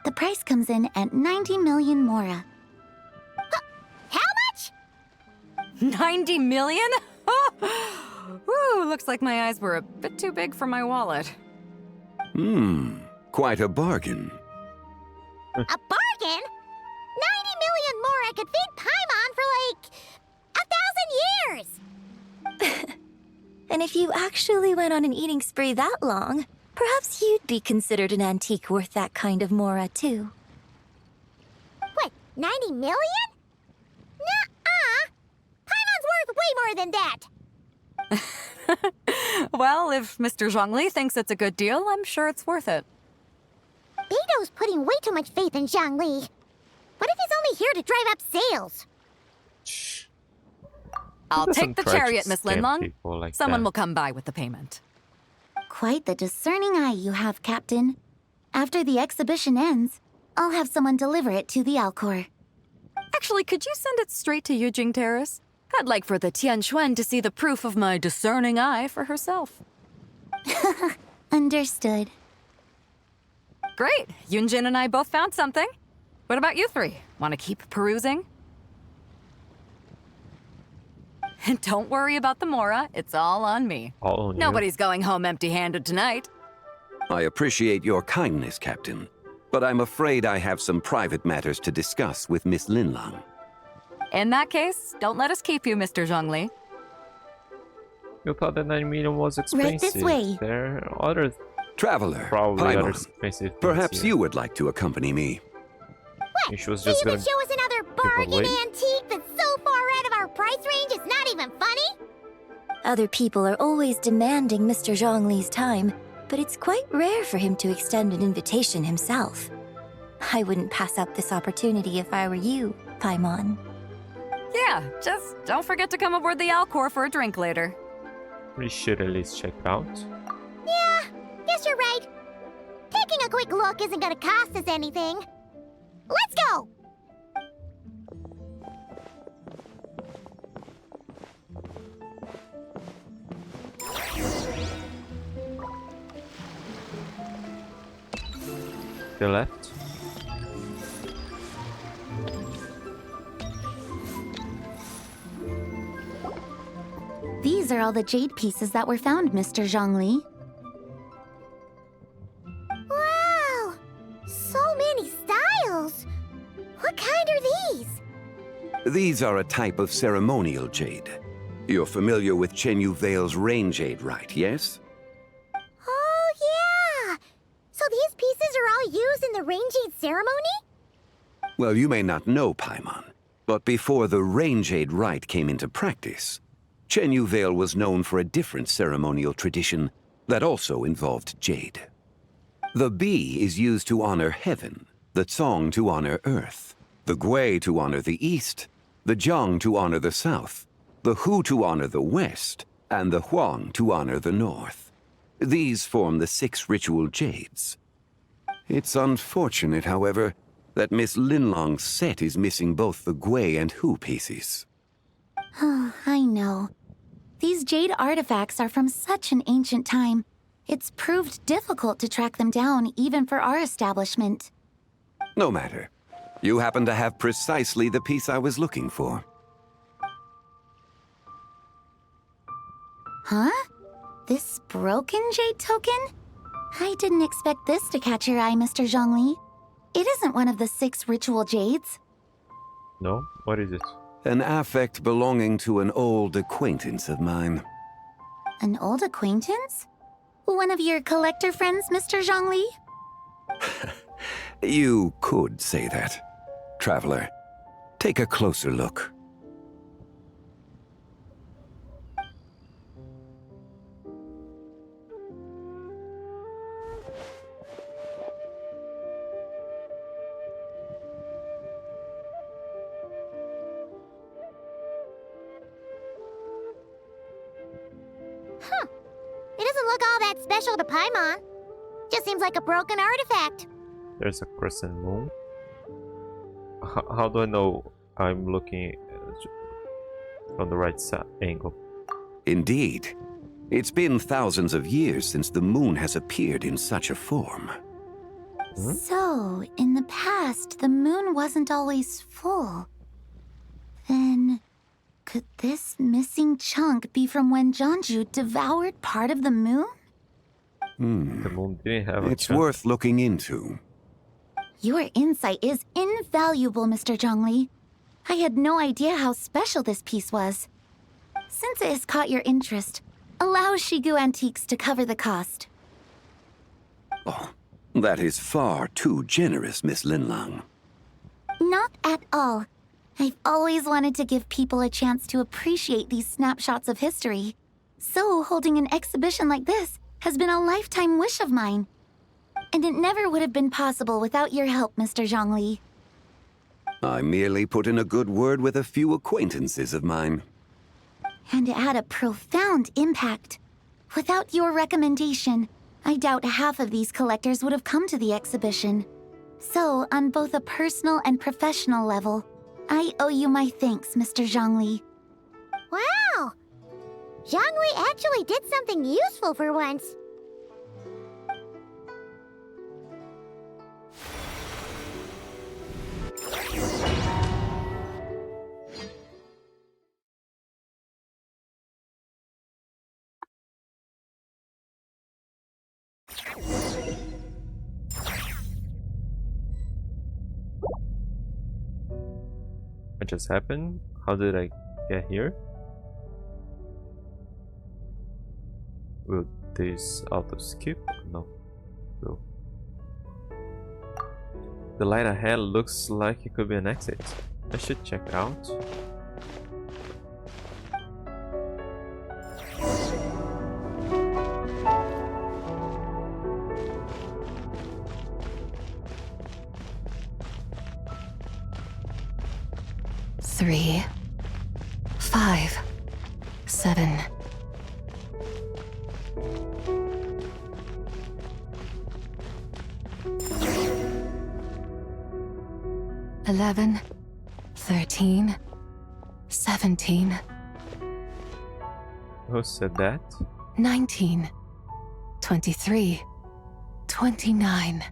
The price comes in at 90 million Mora. How much? 90 million? Woo, looks like my eyes were a bit too big for my wallet. Quite a bargain. A bargain? 90 million Mora could feed Paimon for like 1,000 years! And if you actually went on an eating spree that long, perhaps you'd be considered an antique worth that kind of Mora, too. What, 90 million? Nuh-uh! Paimon's worth way more than that! Well, if Mr. Zhongli thinks it's a good deal, I'm sure it's worth it. Beto's putting way too much faith in Zhongli. What if he's only here to drive up sales? I'll take the try to chariot, Miss scam Linlong. people like Someone that. will come by with the payment. Quite the discerning eye you have, Captain. After the exhibition ends, I'll have someone deliver it to the Alcor. Actually, could you send it straight to Yujing Terrace? I'd like for the Tianquan to see the proof of my discerning eye for herself. Understood. Great! Yunjin and I both found something. What about you three? Want to keep perusing? And don't worry about the Mora. It's all on me. All on you. Nobody's going home empty-handed tonight. I appreciate your kindness, Captain, but I'm afraid I have some private matters to discuss with Miss Linlong. In that case, don't let us keep you, Mr. Zhongli. You thought that 9 million was expensive. Right this way. There are other Traveler, probably other Paimon, expensive things perhaps here. you would like to accompany me. What? She was So you just can gonna show us another bargain away? antique that's so far out of our price range it's not even funny? Other people are always demanding Mr. Zhongli's time, but it's quite rare for him to extend an invitation himself. I wouldn't pass up this opportunity if I were you, Paimon. Yeah, just don't forget to come aboard the Alcor for a drink later. We should at least check out. Yeah, guess you're right. Taking a quick look isn't gonna cost us anything. Let's go! The left. These are all the jade pieces that were found, Mr. Zhongli. Wow! So many styles! What kind are these? These are a type of ceremonial jade. You're familiar with Chenyu Vale's rain jade, right, yes? Oh, yeah! So these pieces are all used in the rain jade ceremony? Well, you may not know, Paimon, but before the rain jade rite came into practice, Chenyu Vale was known for a different ceremonial tradition that also involved jade. The bee is used to honor heaven, the Tsong to honor earth, the Gui to honor the east, the Jiang to honor the south, the Hu to honor the west, and the Huang to honor the north. These form the 6 ritual jades. It's unfortunate, however, that Miss Linlong's set is missing both the Gui and Hu pieces. Oh, I know. These jade artifacts are from such an ancient time. It's proved difficult to track them down, even for our establishment. No matter. You happen to have precisely the piece I was looking for. Huh? This broken jade token? I didn't expect this to catch your eye, Mr. Zhongli. It isn't one of the 6 ritual jades. No? What is it? An affect belonging to an old acquaintance of mine. An old acquaintance? One of your collector friends, Mr. Zhongli? You could say that. Traveler, take a closer look. Huh. It doesn't look all that special to Paimon. Just seems like a broken artifact. There's a crescent moon. How do I know I'm looking from the right side angle? Indeed. It's been thousands of years since the moon has appeared in such a form. So, in the past, the moon wasn't always full. Then, could this missing chunk be from when Jeonju devoured part of the moon? The moon didn't have a It's chunk. worth looking into. Your insight is invaluable, Mr. Zhongli. I had no idea how special this piece was. Since it has caught your interest, allow Shigu Antiques to cover the cost. Oh, that is far too generous, Miss Linlang. Not at all. I've always wanted to give people a chance to appreciate these snapshots of history. So holding an exhibition like this has been a lifetime wish of mine. And it never would have been possible without your help, Mr. Zhongli. I merely put in a good word with a few acquaintances of mine. And it had a profound impact. Without your recommendation, I doubt half of these collectors would have come to the exhibition. So, on both a personal and professional level, I owe you my thanks, Mr. Zhongli. Wow! Zhongli actually did something useful for once. What just happened? How did I get here? Will this auto skip? No. Will. The light ahead looks like it could be an exit. I should check it out. Three, 5, 7. Eleven, 13, 17. Who said that? 19, 23, 29.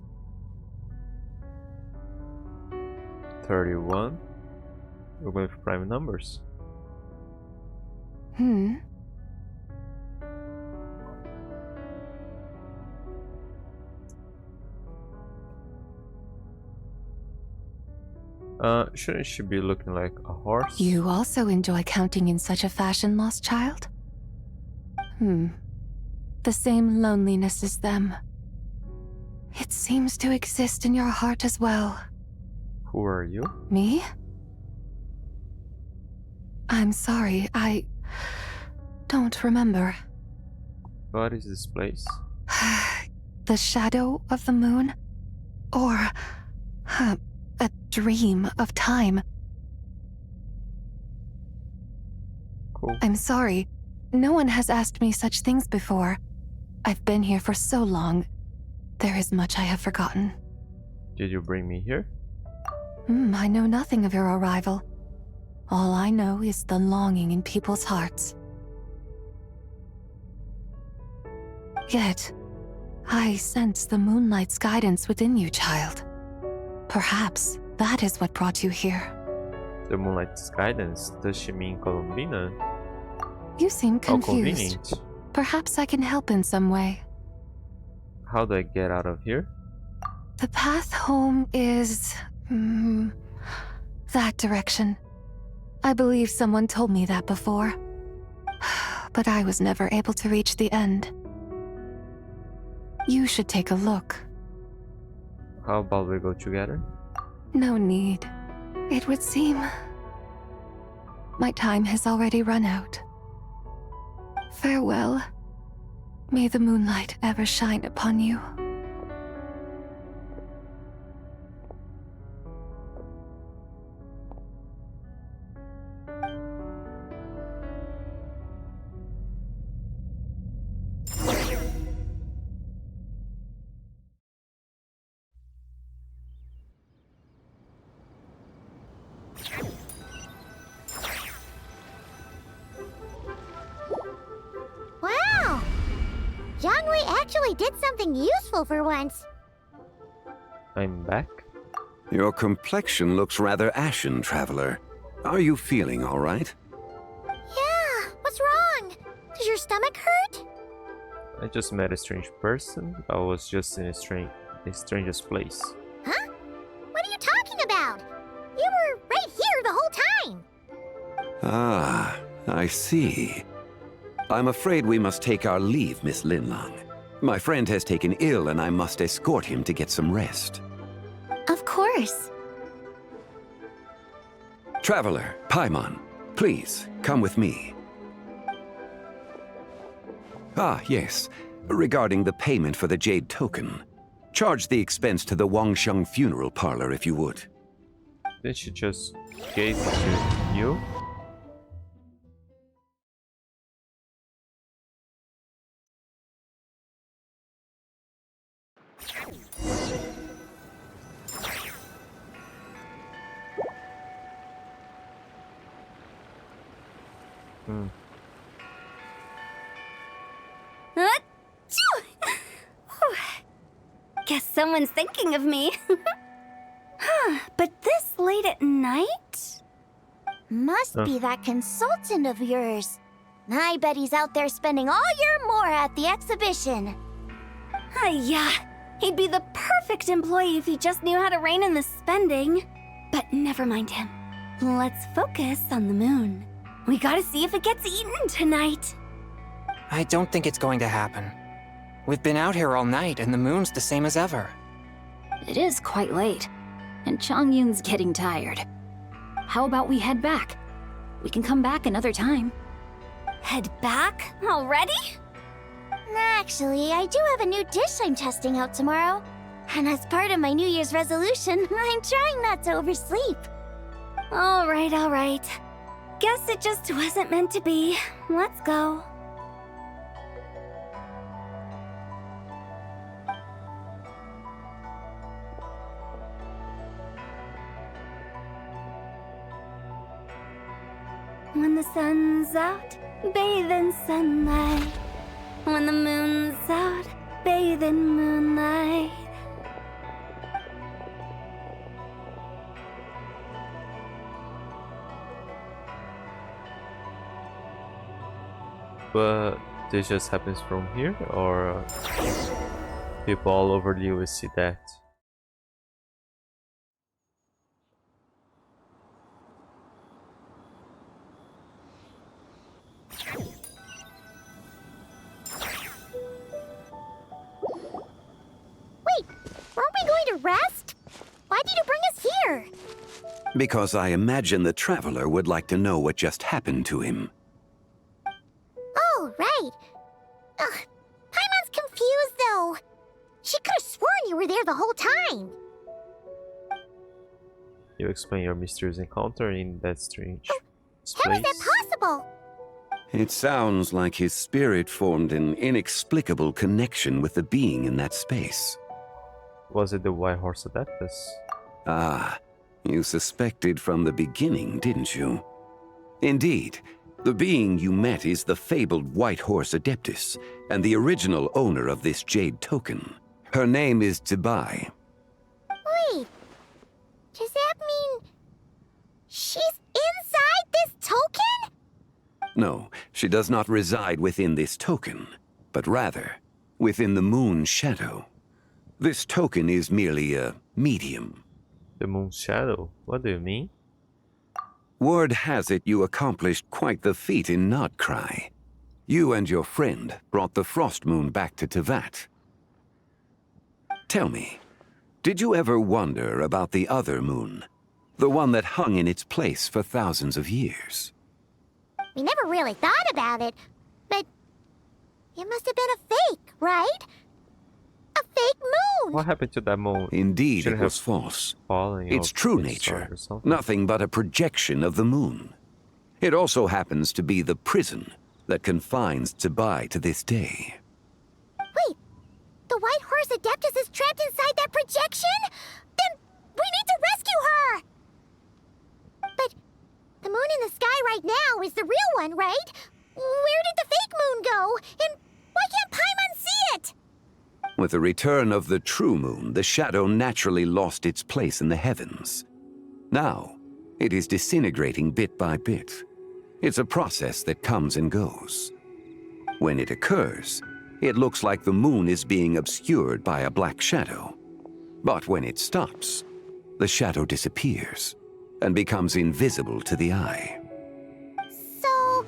31. We're going for prime numbers. Shouldn't she be looking like a horse? You also enjoy counting in such a fashion, lost child? The same loneliness as them. It seems to exist in your heart as well. Who are you? Me? I'm sorry, I don't remember. What is this place? The shadow of the moon? Or a dream of time? Cool. I'm sorry. No one has asked me such things before. I've been here for so long. There is much I have forgotten. Did you bring me here? I know nothing of your arrival. All I know is the longing in people's hearts. Yet, I sense the moonlight's guidance within you, child. Perhaps that is what brought you here. The moonlight's guidance? Does she mean Colombina? You seem How confused. convenient. Perhaps I can help in some way. How do I get out of here? The path home is... that direction. I believe someone told me that before. But I was never able to reach the end. You should take a look. How about we go together? No need. It would seem... my time has already run out. Farewell. May the moonlight ever shine upon you. Wow! Zhongli actually did something useful for once. I'm back. Your complexion looks rather ashen, traveler. Are you feeling all right? Yeah, what's wrong? Does your stomach hurt? I just met a strange person. I was just in the strangest place. Huh? What are you talking about? You were right here the whole time. Ah, I see. I'm afraid we must take our leave, Miss Linlang. My friend has taken ill and I must escort him to get some rest. Of course. Traveler, Paimon, please, come with me. Ah, yes. Regarding the payment for the Jade Token. Charge the expense to the Wangsheng Funeral Parlor if you would. Did she just gave it to you? Guess someone's thinking of me. But this late at night? Must be that consultant of yours. I bet he's out there spending all year more at the exhibition. Yeah, he'd be the perfect employee if he just knew how to rein in the spending. But never mind him. Let's focus on the moon. We gotta see if it gets eaten tonight. I don't think it's going to happen. We've been out here all night, and the moon's the same as ever. It is quite late, and Chongyun's getting tired. How about we head back? We can come back another time. Head back? Already? Actually, I do have a new dish I'm testing out tomorrow. And as part of my New Year's resolution, I'm trying not to oversleep. All right. Guess it just wasn't meant to be. Let's go. When the sun's out, bathe in sunlight. When the moon's out, bathe in moonlight. But this just happens from here, or people all over the US see that? Wait, weren't we going to rest? Why did you bring us here? Because I imagine the traveler would like to know what just happened to him. Oh, right. Ugh, Paimon's confused, though. She could have sworn you were there the whole time. You explain your mysterious encounter in that strange How is place. that possible? It sounds like his spirit formed an inexplicable connection with the being in that space. Was it the White Horse Adeptus? Ah, you suspected from the beginning, didn't you? Indeed, the being you met is the fabled White Horse Adeptus, and the original owner of this jade token. Her name is Tbai. Wait, does that mean she's inside this token? No, she does not reside within this token, but rather within the moon's shadow. This token is merely a medium. The moon's shadow? What do you mean? Word has it you accomplished quite the feat in Nodcry. You and your friend brought the Frost Moon back to Tevat. Tell me, did you ever wonder about the other moon? The one that hung in its place for thousands of years? We never really thought about it, but it must have been a fake, right? A fake moon! What happened to that moon? Indeed, Shouldn't it was have false. fallen Its off true its star nature, or something. nothing but a projection of the moon. It also happens to be the prison that confines Tbai to this day. Wait, the White Horse Adeptus is trapped inside that projection? Then we need to rescue her! But the moon in the sky right now is the real one, right? Where did the fake moon go? And why can't Paimon see it? With the return of the true moon, the shadow naturally lost its place in the heavens. Now, it is disintegrating bit by bit. It's a process that comes and goes. When it occurs, it looks like the moon is being obscured by a black shadow. But when it stops, the shadow disappears and becomes invisible to the eye. So,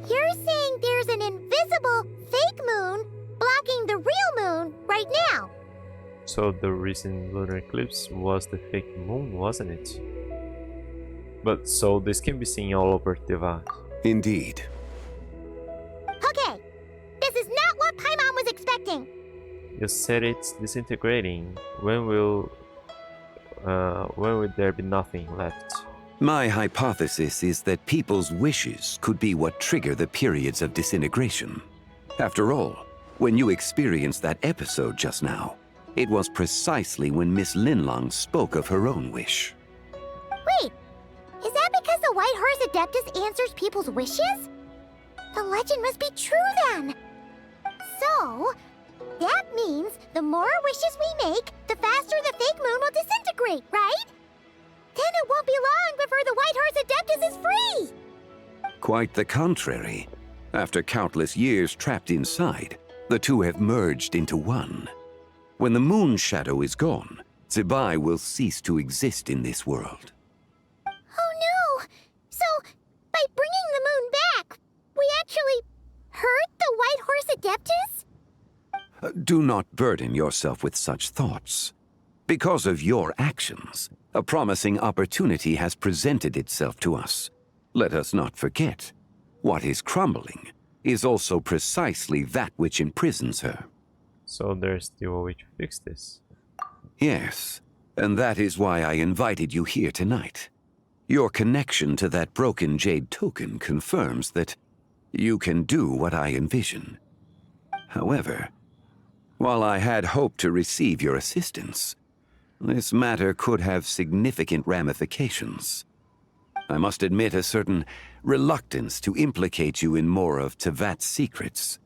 you're saying there's an invisible fake moon blocking the real moon right now? So the recent lunar eclipse was the fake moon, wasn't it? But so this can be seen all over Tevat. Indeed. Okay, this is not what Paimon was expecting. You said it's disintegrating. When will there be nothing left? My hypothesis is that people's wishes could be what trigger the periods of disintegration. After all, when you experienced that episode just now, it was precisely when Miss Linlong spoke of her own wish. Wait, is that because the White Horse Adeptus answers people's wishes? The legend must be true then. So, that means the more wishes we make, the faster the fake moon will disintegrate, right? Then it won't be long before the White Horse Adeptus is free! Quite the contrary. After countless years trapped inside, the two have merged into one. When the moon shadow is gone, Tbai will cease to exist in this world. Oh no! So, by bringing the moon back, we actually hurt the White Horse Do not burden yourself with such thoughts. Because of your actions, a promising opportunity has presented itself to us. Let us not forget, what is crumbling is also precisely that which imprisons her. So there's still a way to fix this. Yes, and that is why I invited you here tonight. Your connection to that broken jade token confirms that you can do what I envision. However, while I had hoped to receive your assistance, this matter could have significant ramifications. I must admit a certain reluctance to implicate you in more of Tevat's secrets.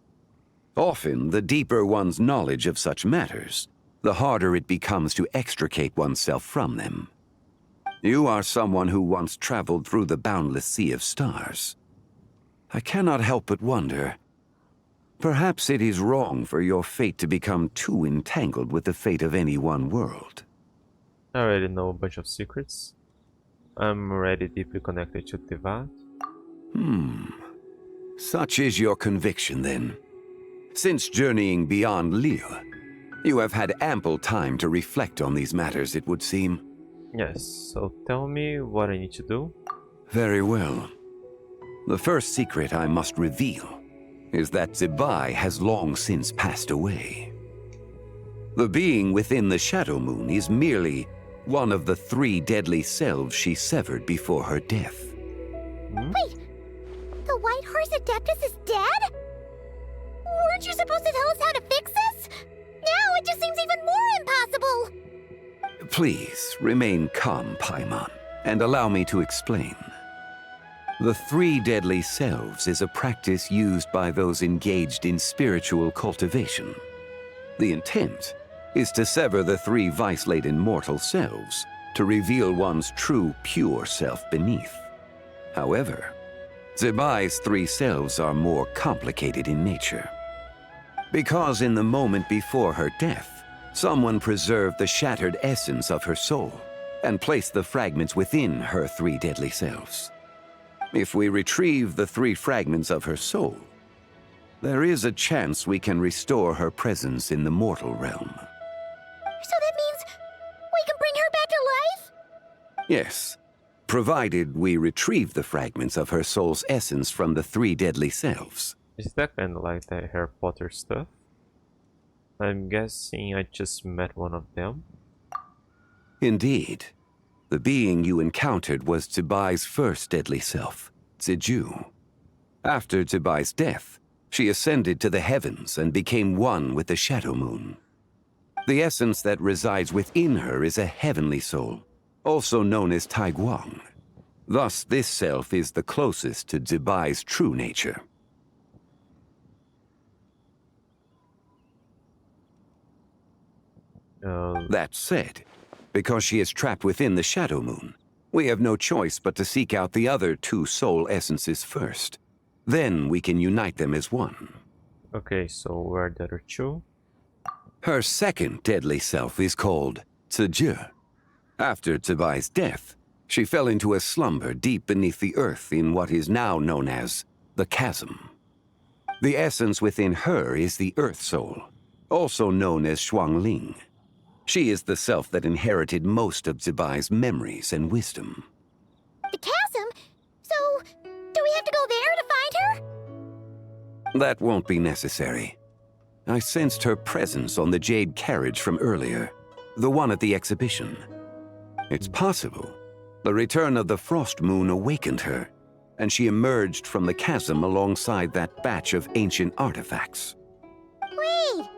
Often, the deeper one's knowledge of such matters, the harder it becomes to extricate oneself from them. You are someone who once traveled through the boundless sea of stars. I cannot help but wonder, perhaps it is wrong for your fate to become too entangled with the fate of any one world. I already know a bunch of secrets. I'm already deeply connected to Tevat. Such is your conviction, then. Since journeying beyond Lille, you have had ample time to reflect on these matters, it would seem. Yes, so tell me what I need to do. Very well. The first secret I must reveal is that Zebai has long since passed away. The being within the Shadow Moon is merely one of the 3 deadly selves she severed before her death. Wait, the White Horse Adeptus is dead? Weren't you supposed to tell us how to fix this? Now it just seems even more impossible! Please, remain calm, Paimon, and allow me to explain. The 3 deadly selves is a practice used by those engaged in spiritual cultivation. The intent is to sever the 3 vice-laden mortal selves to reveal one's true, pure self beneath. However, Zebai's 3 selves are more complicated in nature. Because in the moment before her death, someone preserved the shattered essence of her soul and placed the fragments within her 3 deadly selves. If we retrieve the 3 fragments of her soul, there is a chance we can restore her presence in the mortal realm. So that means we can bring her back to life? Yes, provided we retrieve the fragments of her soul's essence from the 3 deadly selves. Is that kind of like the Harry Potter stuff? I'm guessing I just met one of them. Indeed. The being you encountered was Zebai's first deadly self, Ziju. After Zebai's death, she ascended to the heavens and became one with the Shadow Moon. The essence that resides within her is a heavenly soul, also known as Taiguang. Thus, this self is the closest to Zebai's true nature. That said, because she is trapped within the Shadow Moon, we have no choice but to seek out the other 2 soul essences first. Then we can unite them as one. Okay, so where are the other 2? Her second deadly self is called Ziju. After Zebai's death, she fell into a slumber deep beneath the earth in what is now known as the Chasm. The essence within her is the Earth Soul, also known as Xuangling. She is the self that inherited most of Zebai's memories and wisdom. The chasm? So, do we have to go there to find her? That won't be necessary. I sensed her presence on the jade carriage from earlier, the one at the exhibition. It's possible the return of the Frost Moon awakened her, and she emerged from the chasm alongside that batch of ancient artifacts. Wait!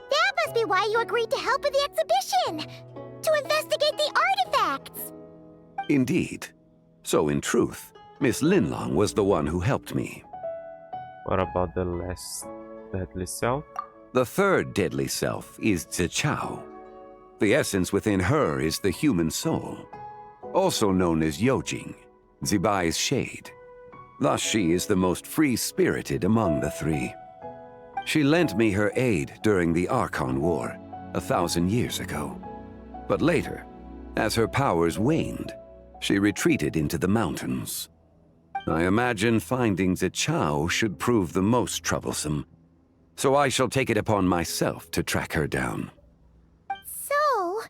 That must be why you agreed to help with the exhibition! To investigate the artifacts! Indeed. So in truth, Miss Linlong was the one who helped me. What about the last deadly self? The third deadly self is Zichao. The essence within her is the human soul, also known as Yojing, Zebai's shade. Thus she is the most free-spirited among the 3. She lent me her aid during the Archon War 1,000 years ago. But later, as her powers waned, she retreated into the mountains. I imagine finding Zichao should prove the most troublesome. so I shall take it upon myself to track her down. So,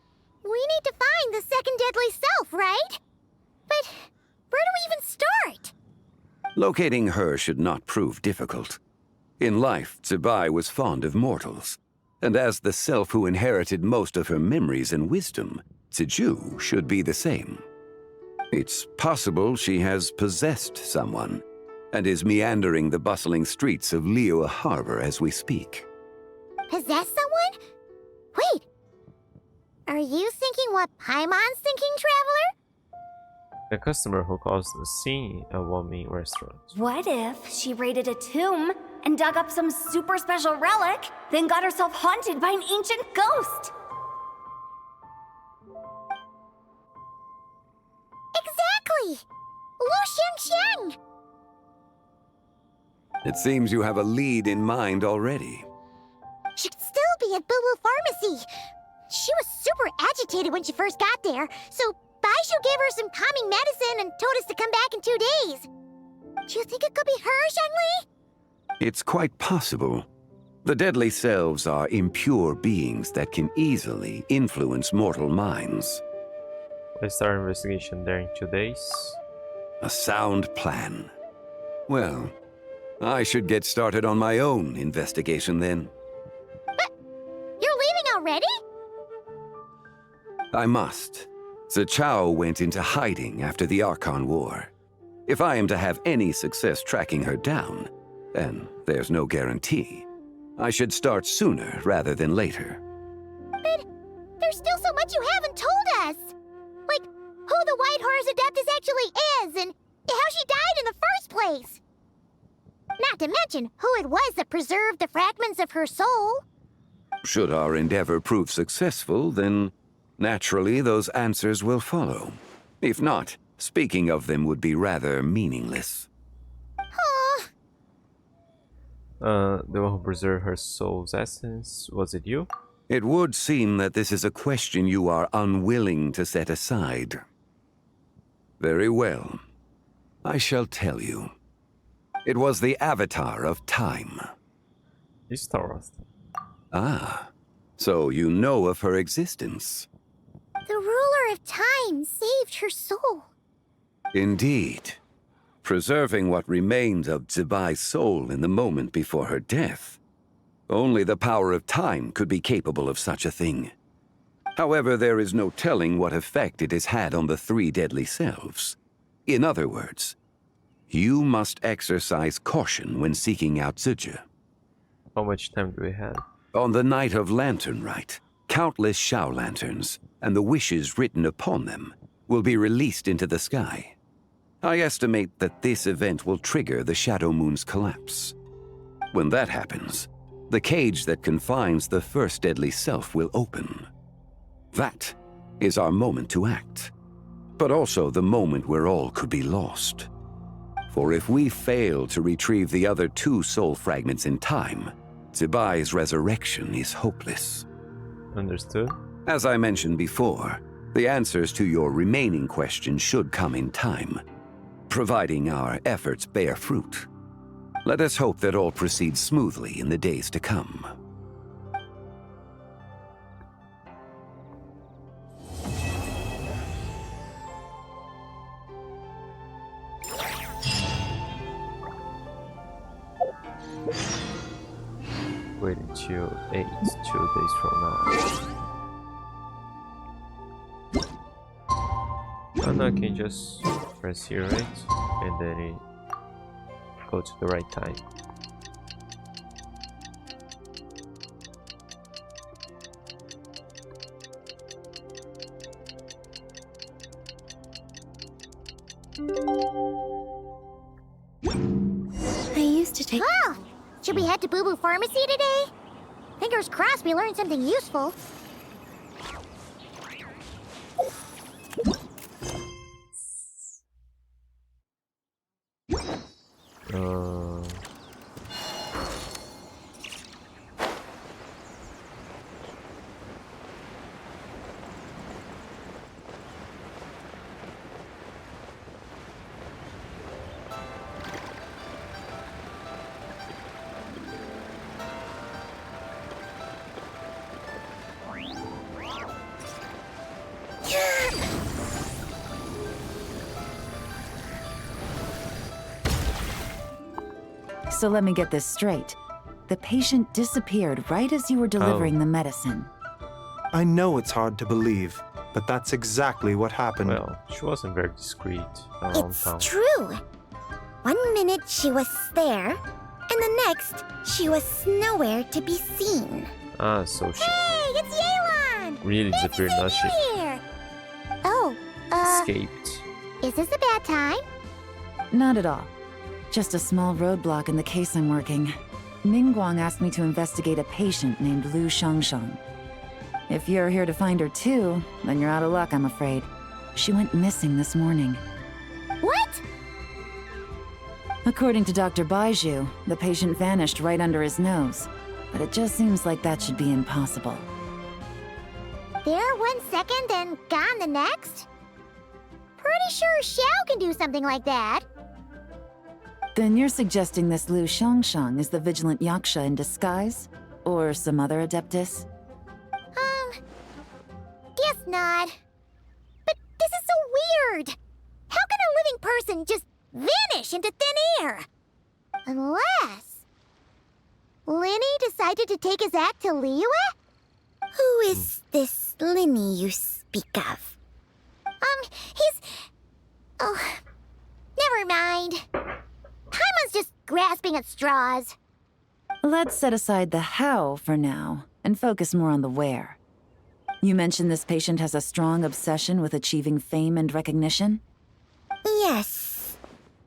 we need to find the second deadly self, right? But where do we even start? Locating her should not prove difficult. In life, Zibai was fond of mortals, and as the self who inherited most of her memories and wisdom, Ziju should be the same. It's possible she has possessed someone, and is meandering the bustling streets of Liyue Harbor as we speak. Possess someone? Wait! Are you thinking what Paimon's thinking, Traveler? A customer who caused a scene at one main restaurant. What if she raided a tomb and dug up some super special relic, then got herself haunted by an ancient ghost? Exactly! Lu Xiangxiang! It seems you have a lead in mind already. She'd still be at Boo Boo Pharmacy. She was super agitated when she first got there, so Baishu gave her some calming medicine and told us to come back in 2 days. Do you think it could be her, Zhongli? It's quite possible. The deadly selves are impure beings that can easily influence mortal minds. We start investigation there in 2 days. A sound plan. Well, I should get started on my own investigation then. But you're leaving already? I must. Zichao went into hiding after the Archon War. If I am to have any success tracking her down, and there's no guarantee, I should start sooner rather than later. But there's still so much you haven't told us! Like, who the White Horse Adeptus actually is, and how she died in the first place! Not to mention who it was that preserved the fragments of her soul. Should our endeavor prove successful, then naturally those answers will follow. If not, speaking of them would be rather meaningless. The one who preserved her soul's essence, was it you? It would seem that this is a question you are unwilling to set aside. Very well. I shall tell you. It was the Avatar of Time. Ah, so you know of her existence. The ruler of time saved her soul. Indeed. Preserving what remained of Zibai's soul in the moment before her death. Only the power of time could be capable of such a thing. However, there is no telling what effect it has had on the 3 deadly selves. In other words, you must exercise caution when seeking out Ziju. How much time do we have? On the night of Lanternlit, countless Shao lanterns, and the wishes written upon them, will be released into the sky. I estimate that this event will trigger the Shadow Moon's collapse. When that happens, the cage that confines the first deadly self will open. That is our moment to act, but also the moment where all could be lost. For if we fail to retrieve the other 2 soul fragments in time, Zibai's resurrection is hopeless. Understood. As I mentioned before, the answers to your remaining questions should come in time, providing our efforts bear fruit. Let us hope that all proceeds smoothly in the days to come. Wait until 2 days from now. And I can just press here, right? And then it go to the right time. I used to take... Well, should we head to Boo Boo Pharmacy today? Fingers crossed we learned something useful. So let me get this straight. The patient disappeared right as you were delivering the medicine. I know it's hard to believe, but that's exactly what happened. Well, she wasn't very discreet around It's town. true. 1 minute she was there, and the next she was nowhere to be seen. Ah, so she Hey, it's Yelan! really disappeared, not she Here! Oh, escaped. is this a bad time? Not at all. Just a small roadblock in the case I'm working. Ningguang asked me to investigate a patient named Lu Shangshang. If you're here to find her too, then you're out of luck, I'm afraid. She went missing this morning. What? According to Dr. Baiju, the patient vanished right under his nose. But it just seems like that should be impossible. There 1 second and gone the next? Pretty sure Xiao can do something like that. Then you're suggesting this Lu Shangshang is the vigilant Yaksha in disguise? Or some other adeptus? Guess not. But this is so weird. How can a living person just vanish into thin air? Unless Linny decided to take his act to Liyue? Who is this Linny you speak of? He's... Oh, never mind. Paimon's just grasping at straws. Let's set aside the how for now, and focus more on the where. You mentioned this patient has a strong obsession with achieving fame and recognition? Yes.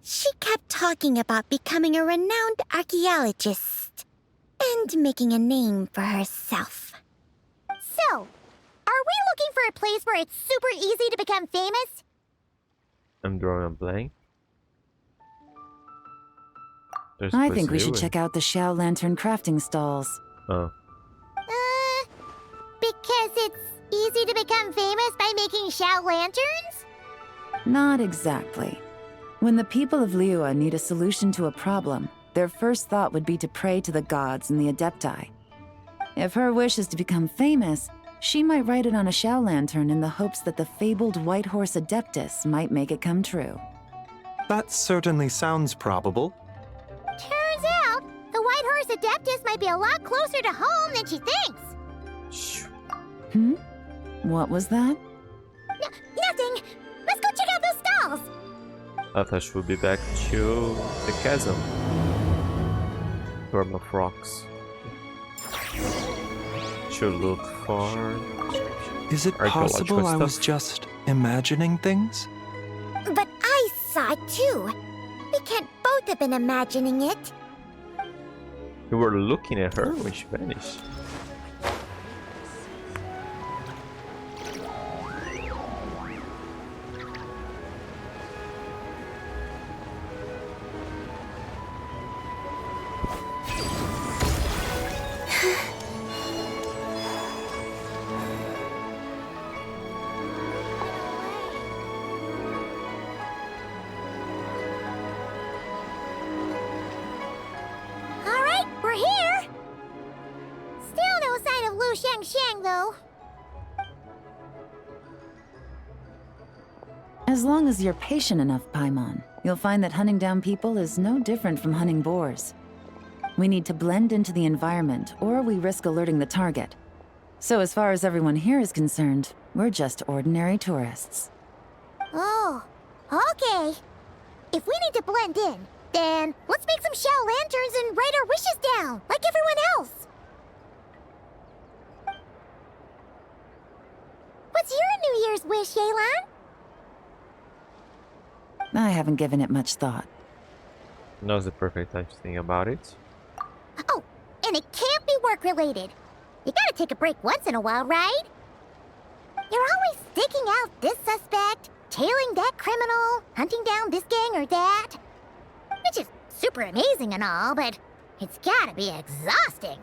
She kept talking about becoming a renowned archaeologist and making a name for herself. So, are we looking for a place where it's super easy to become famous? I'm drawing a blank. I think we should check out the Xiao Lantern crafting stalls. Oh. Because it's easy to become famous by making Xiao lanterns? Not exactly. When the people of Liyue need a solution to a problem, their first thought would be to pray to the gods and the Adepti. If her wish is to become famous, she might write it on a Xiao lantern in the hopes that the fabled White Horse Adeptus might make it come true. That certainly sounds probable. Turns out, the White Horse Adeptus might be a lot closer to home than she thinks. Hmm? What was that? Nothing! Let's go check out those stalls! I thought she would be back to the chasm. Dorm of Rocks. Should look for... Is it possible I was just imagining things? But I saw it too. We can't both have been imagining it. You were looking at her when she vanished. We're here! Still no sign of Lu Shangshang, though. As long as you're patient enough, Paimon, you'll find that hunting down people is no different from hunting boars. We need to blend into the environment, or we risk alerting the target. So as far as everyone here is concerned, we're just ordinary tourists. Oh, okay. If we need to blend in, then let's make some Xiao lanterns and write our wishes down, like everyone else. What's your New Year's wish, Yelan? I haven't given it much thought. Now's the perfect time to think about it. Oh, and it can't be work-related. You gotta take a break once in a while, right? You're always sticking out this suspect, tailing that criminal, hunting down this gang or that. Which is super amazing and all, but it's gotta be exhausting.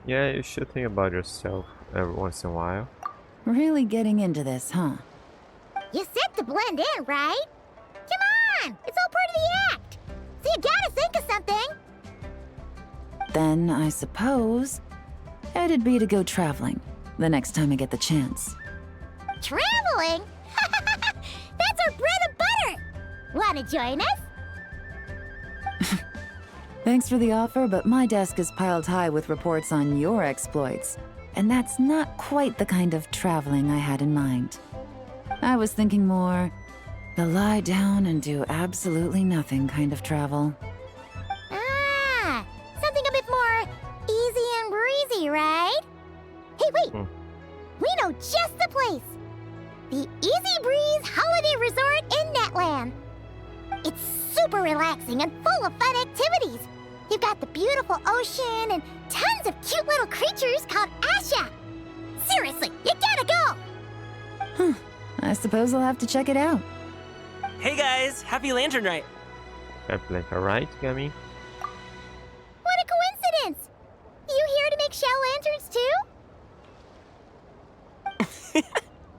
Yeah, you should think about yourself every once in a while. Really getting into this, huh? You said to blend in, right? Come on! It's all part of the act! So you gotta think of something! Then, I suppose, it'd be to go traveling, the next time I get the chance. Traveling? That's our bread and butter! Wanna join us? Thanks for the offer, but my desk is piled high with reports on your exploits. And that's not quite the kind of traveling I had in mind. I was thinking more the lie down and do absolutely nothing kind of travel. Ah, something a bit more easy and breezy, right? Hey, wait! We know just the place! The Easy Breeze Holiday Resort in Netland. It's super relaxing and full of fun activities. You've got the beautiful ocean and tons of cute little creatures called Asha. Seriously, you gotta go! I suppose I'll have to check it out. Hey guys, happy Lantern Night! Happy Lantern Night, Gummy? What a coincidence! You here to make shell lanterns too?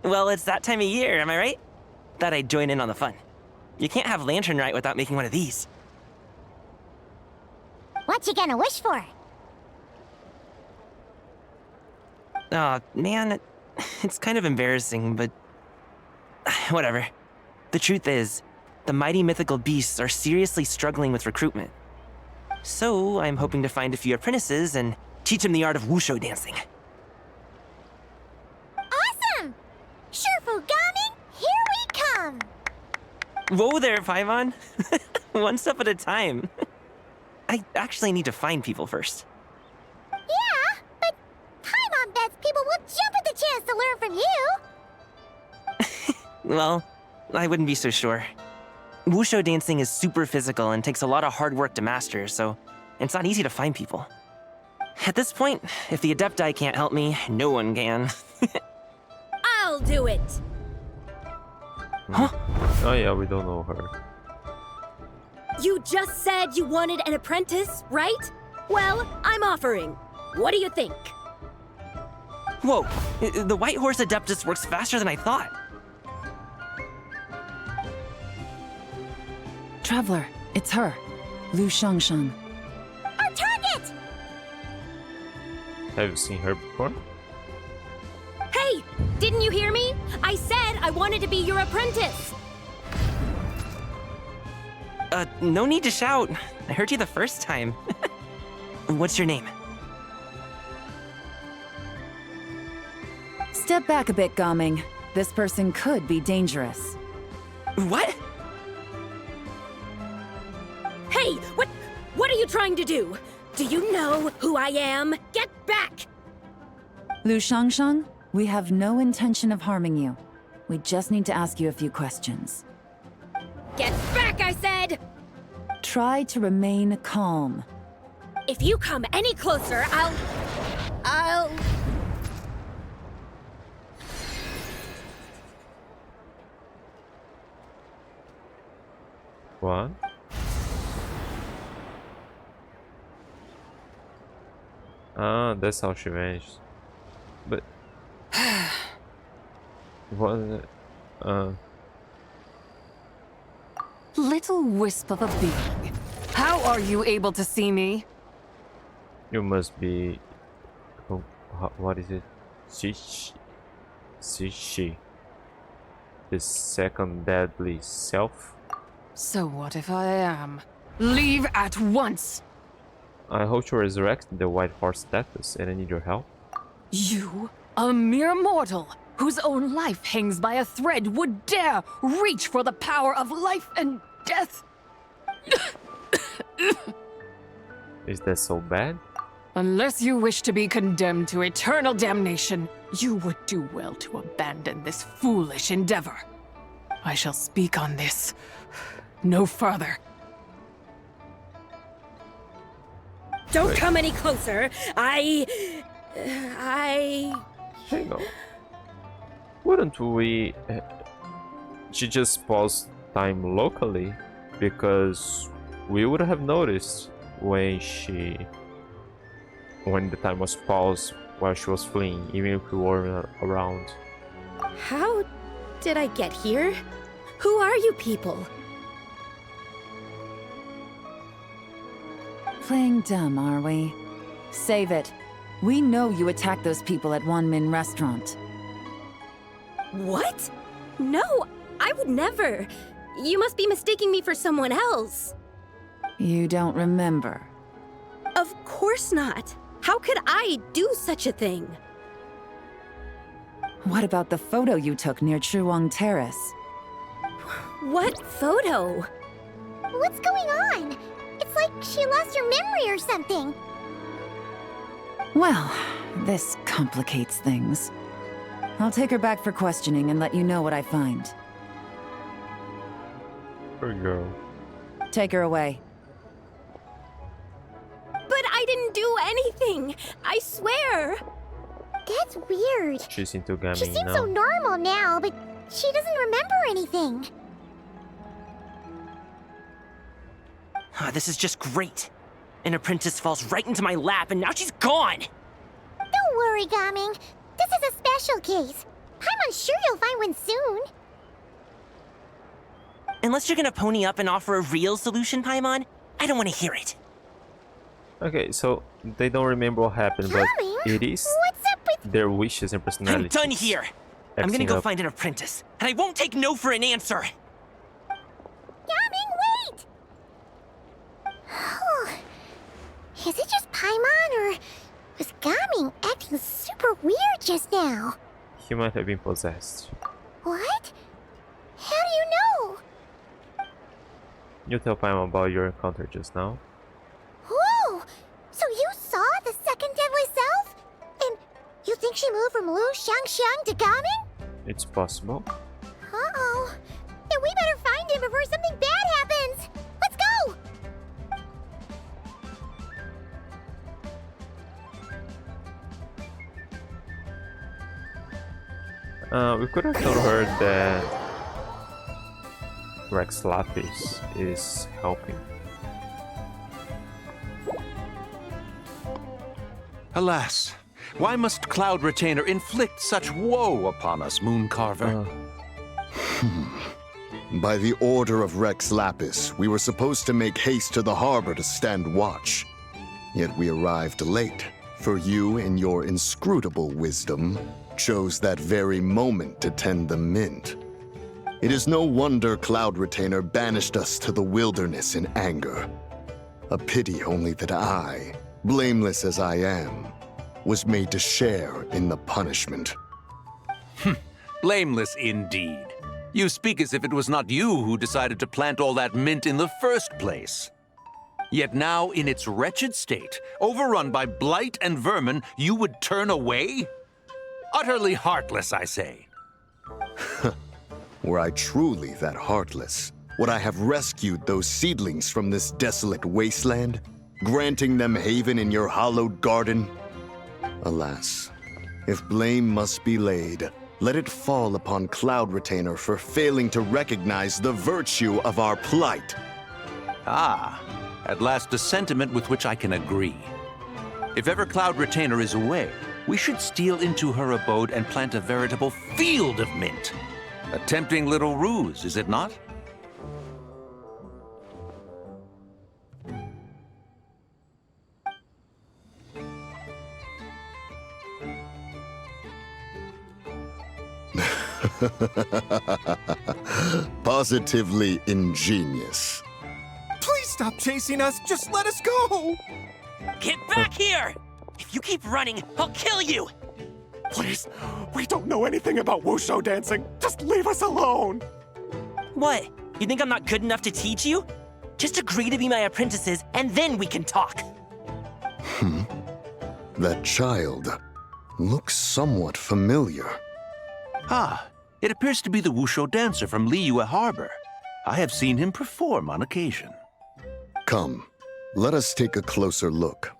Well, it's that time of year, am I right? Thought I'd join in on the fun. You can't have Lantern Night without making one of these. What you gonna wish for? Aw, man, it's kind of embarrassing, but whatever. The truth is, the mighty mythical beasts are seriously struggling with recruitment. So I'm hoping to find a few apprentices and teach them the art of wushu dancing. Awesome! Shurfugami, here we come! Whoa there, Paimon. One step at a time. I actually need to find people first. Yeah, but Paimon bets people will jump at the chance to learn from you! Well, I wouldn't be so sure. Wushu dancing is super physical and takes a lot of hard work to master, so it's not easy to find people. At this point, if the Adepti can't help me, no one can. I'll do it! Huh? Oh yeah, we don't know her. You just said you wanted an apprentice, right? Well, I'm offering. What do you think? Whoa, the White Horse Adeptus works faster than I thought. Traveler, it's her, Lu Shangshang. Our target! Have you seen her before? Hey! Didn't you hear me? I said I wanted to be your apprentice! No need to shout. I heard you the first time. What's your name? Step back a bit, Gaming. This person could be dangerous. What? Hey! What are you trying to do? Do you know who I am? Get back! Lu Shangshang, we have no intention of harming you. We just need to ask you a few questions. Get back, I said! Try to remain calm. If you come any closer, I'll... What? Ah, that's how she vanished. But... what? Little wisp of a being. How are you able to see me? You must be... oh, what is it? Shishi. The second deadly self? So what if I am? Leave at once! I hope to resurrect the White Horse status and I need your help. You, a mere mortal, whose own life hangs by a thread, would dare reach for the power of life and death? Is that so bad? Unless you wish to be condemned to eternal damnation, you would do well to abandon this foolish endeavor. I shall speak on this no further. Don't come any closer. I... Hang on. Wouldn't we... she just paused time locally? Because we would have noticed when the time was paused while she was fleeing, even if we weren't around. How did I get here? Who are you people? Playing dumb, are we? Save it. We know you attacked those people at Wanmin Restaurant. What? No, I would never. You must be mistaking me for someone else. You don't remember. Of course not. How could I do such a thing? What about the photo you took near Chuang Terrace? What photo? What's going on? It's like she lost her memory or something. Well, this complicates things. I'll take her back for questioning and let you know what I find. Poor girl. Take her away. But I didn't do anything! I swear! That's weird. She's into gaming She seems now. so normal now, but she doesn't remember anything. This is just great. An apprentice falls right into my lap, and now she's gone! Don't worry, Gaming. This is a special case. I'm sure you'll find one soon. Unless you're gonna pony up and offer a real solution, Paimon, I don't want to hear it. Okay, so they don't remember what happened, but it is What's up with... their wishes and I'm personalities. done here! I'm gonna acting go up. find an apprentice, and I won't take no for an answer! Gaming, wait! Is it just Paimon, or was Gaming acting super weird just now? He might have been possessed. What? How do you know? You tell Paimon about your encounter just now. Whoa! So you saw the second deadly self? And you think she moved from Lu Xiangxiang to Gaming? It's possible. Uh-oh. Then we better find him before something bad happens! Let's go! We could have told her that Rex Lapis is helping. Alas, why must Cloud Retainer inflict such woe upon us, Mooncarver? By the order of Rex Lapis, we were supposed to make haste to the harbor to stand watch. Yet we arrived late, for you, in your inscrutable wisdom, chose that very moment to tend the mint. It is no wonder Cloud Retainer banished us to the wilderness in anger. A pity only that I, blameless as I am, was made to share in the punishment. Blameless indeed. You speak as if it was not you who decided to plant all that mint in the first place. Yet now, in its wretched state, overrun by blight and vermin, you would turn away? Utterly heartless, I say. Were I truly that heartless, would I have rescued those seedlings from this desolate wasteland, granting them haven in your hallowed garden? Alas, if blame must be laid, let it fall upon Cloud Retainer for failing to recognize the virtue of our plight. Ah, at last a sentiment with which I can agree. If ever Cloud Retainer is away, we should steal into her abode and plant a veritable field of mint. A tempting little ruse, is it not? Positively ingenious. Please stop chasing us. Just let us go. Get back here! If you keep running, I'll kill you! Please, we don't know anything about wushu dancing. Just leave us alone. What? You think I'm not good enough to teach you? Just agree to be my apprentices, and then we can talk. That child looks somewhat familiar. Ah, it appears to be the wushu dancer from Liyue Harbor. I have seen him perform on occasion. Come, let us take a closer look.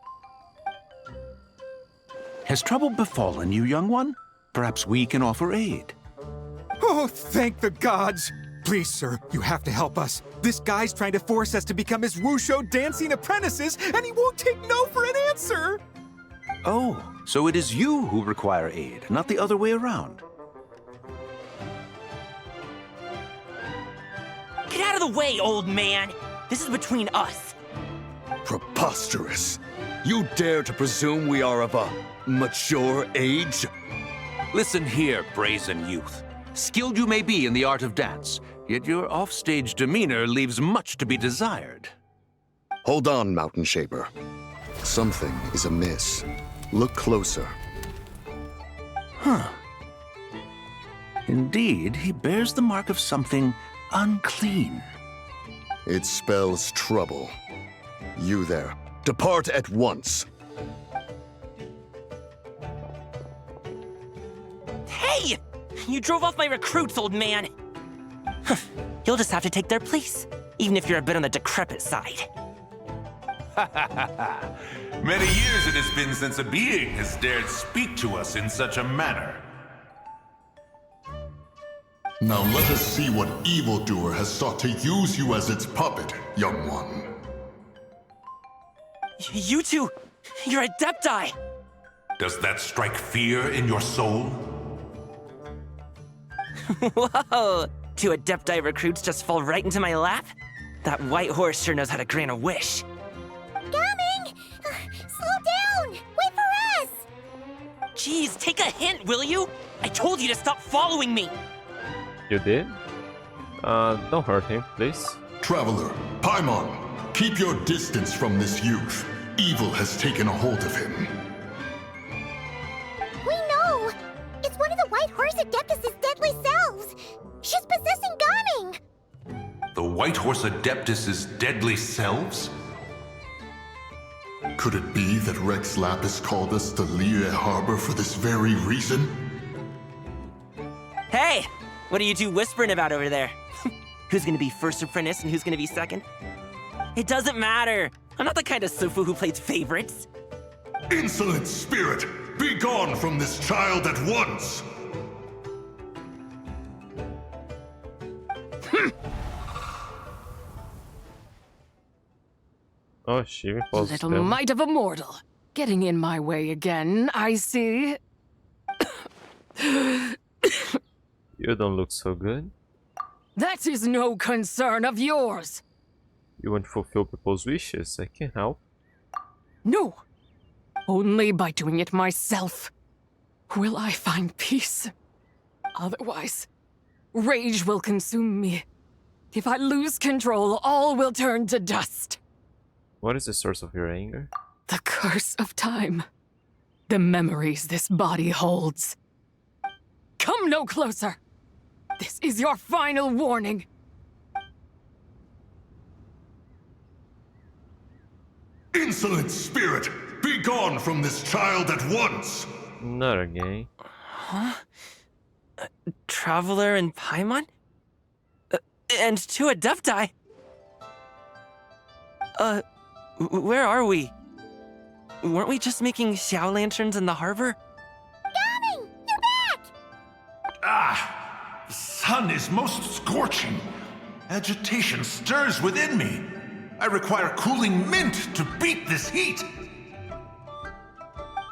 Has trouble befallen you, young one? Perhaps we can offer aid. Oh, thank the gods. Please, sir, you have to help us. This guy's trying to force us to become his wushu dancing apprentices, and he won't take no for an answer. Oh, so it is you who require aid, not the other way around. Get out of the way, old man! This is between us. Preposterous. You dare to presume we are of a mature age? Listen here, brazen youth. Skilled you may be in the art of dance, yet your offstage demeanor leaves much to be desired. Hold on, Mountain Shaper. Something is amiss. Look closer. Huh. Indeed, he bears the mark of something unclean. It spells trouble. You there, depart at once. Hey! You drove off my recruits, old man! You'll just have to take their place, even if you're a bit on the decrepit side. Many years it has been since a being has dared speak to us in such a manner. Now let us see what evildoer has sought to use you as its puppet, young one. You two, you're Adepti! Does that strike fear in your soul? Whoa! Two Adepti recruits just fall right into my lap? That white horse sure knows how to grant a wish. Coming! Slow down! Wait for us! Jeez, take a hint, will you? I told you to stop following me! You did? Don't hurt him, please. Traveler, Paimon, keep your distance from this youth. Evil has taken a hold of him. We know! It's one of the White Horse Adeptus' deadly selves! She's possessing Gaming! The White Horse Adeptus' deadly selves? Could it be that Rex Lapis called us to Liyue Harbor for this very reason? Hey! What are you two whispering about over there? Who's gonna be first apprentice and who's gonna be second? It doesn't matter! I'm not the kind of Sufu who plays favorites. Insolent spirit! Be gone from this child at once! Oh, she falls Little down. mite of a mortal. Getting in my way again, I see. You don't look so good. That is no concern of yours. You want to fulfill people's wishes. I can help. No. Only by doing it myself will I find peace. Otherwise, rage will consume me. If I lose control, all will turn to dust. What is the source of your anger? The curse of time. The memories this body holds. Come no closer. This is your final warning. Insolent spirit! Be gone from this child at once! Not again. Huh? Traveler and Paimon? And two Adepti? Where are we? Weren't we just making Xiao lanterns in the harbor? Gaming! You're back! Ah! The sun is most scorching. Agitation stirs within me. I require cooling mint to beat this heat.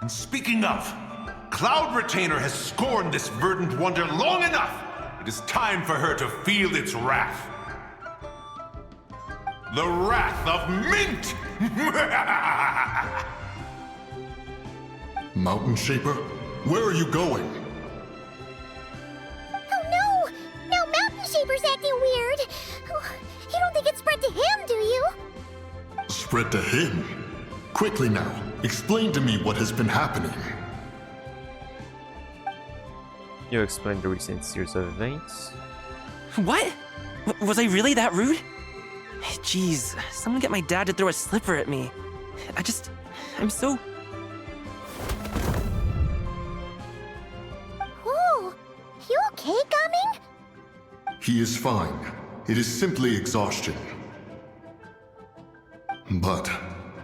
And speaking of, Cloud Retainer has scorned this verdant wonder long enough. It is time for her to feel its wrath. The wrath of Mint! Mountain Shaper, where are you going? Oh no! Now Mountain Shaper's acting weird! You don't think it spread to him, do you? Spread to him? Quickly now, explain to me what has been happening. You explained the recent series of events. What? Was I really that rude? Jeez, someone get my dad to throw a slipper at me. I'm so... Whoa! You okay, Gaming? He is fine. It is simply exhaustion. But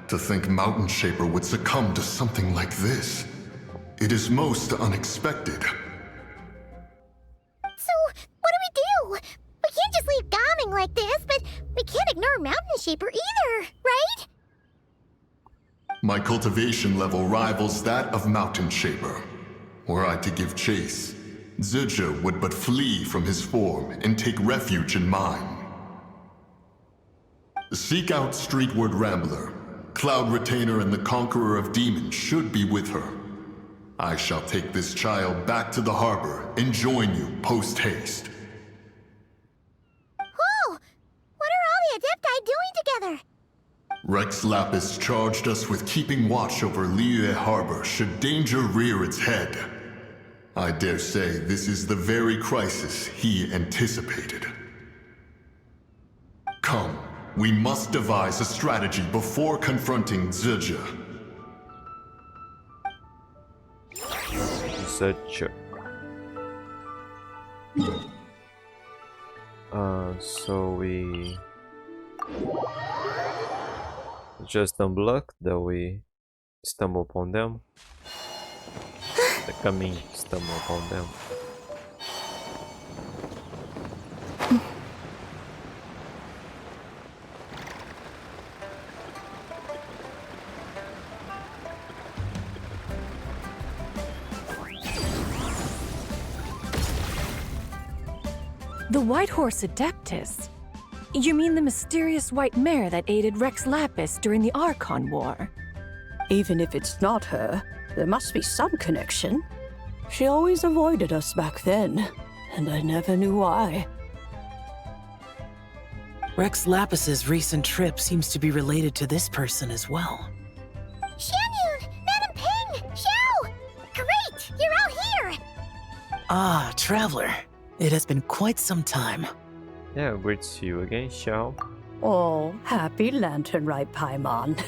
to think Mountain Shaper would succumb to something like this, it is most unexpected. So, what do we do? We can't just leave Gaming like this, but we can't ignore Mountain Shaper either, right? My cultivation level rivals that of Mountain Shaper. Were I to give chase, Zizha would but flee from his form and take refuge in mine. Seek out Streetward Rambler. Cloud Retainer and the Conqueror of Demons should be with her. I shall take this child back to the harbor and join you post-haste. Whoa! What are all the Adepti doing together? Rex Lapis charged us with keeping watch over Liyue Harbor should danger rear its head. I dare say this is the very crisis he anticipated. Come, we must devise a strategy before confronting Zizha. Zizha. So we just unblock that we stumble upon them. The coming stumble upon them. The White Horse Adeptus? You mean the mysterious white mare that aided Rex Lapis during the Archon War? Even if it's not her, there must be some connection. She always avoided us back then, and I never knew why. Rex Lapis's recent trip seems to be related to this person as well. Xianyun! Madam Ping! Xiao! Great! You're out here! Ah, Traveler. It has been quite some time. Yeah, great to see you again, Xiao. Oh, happy Lanternlit Paimon.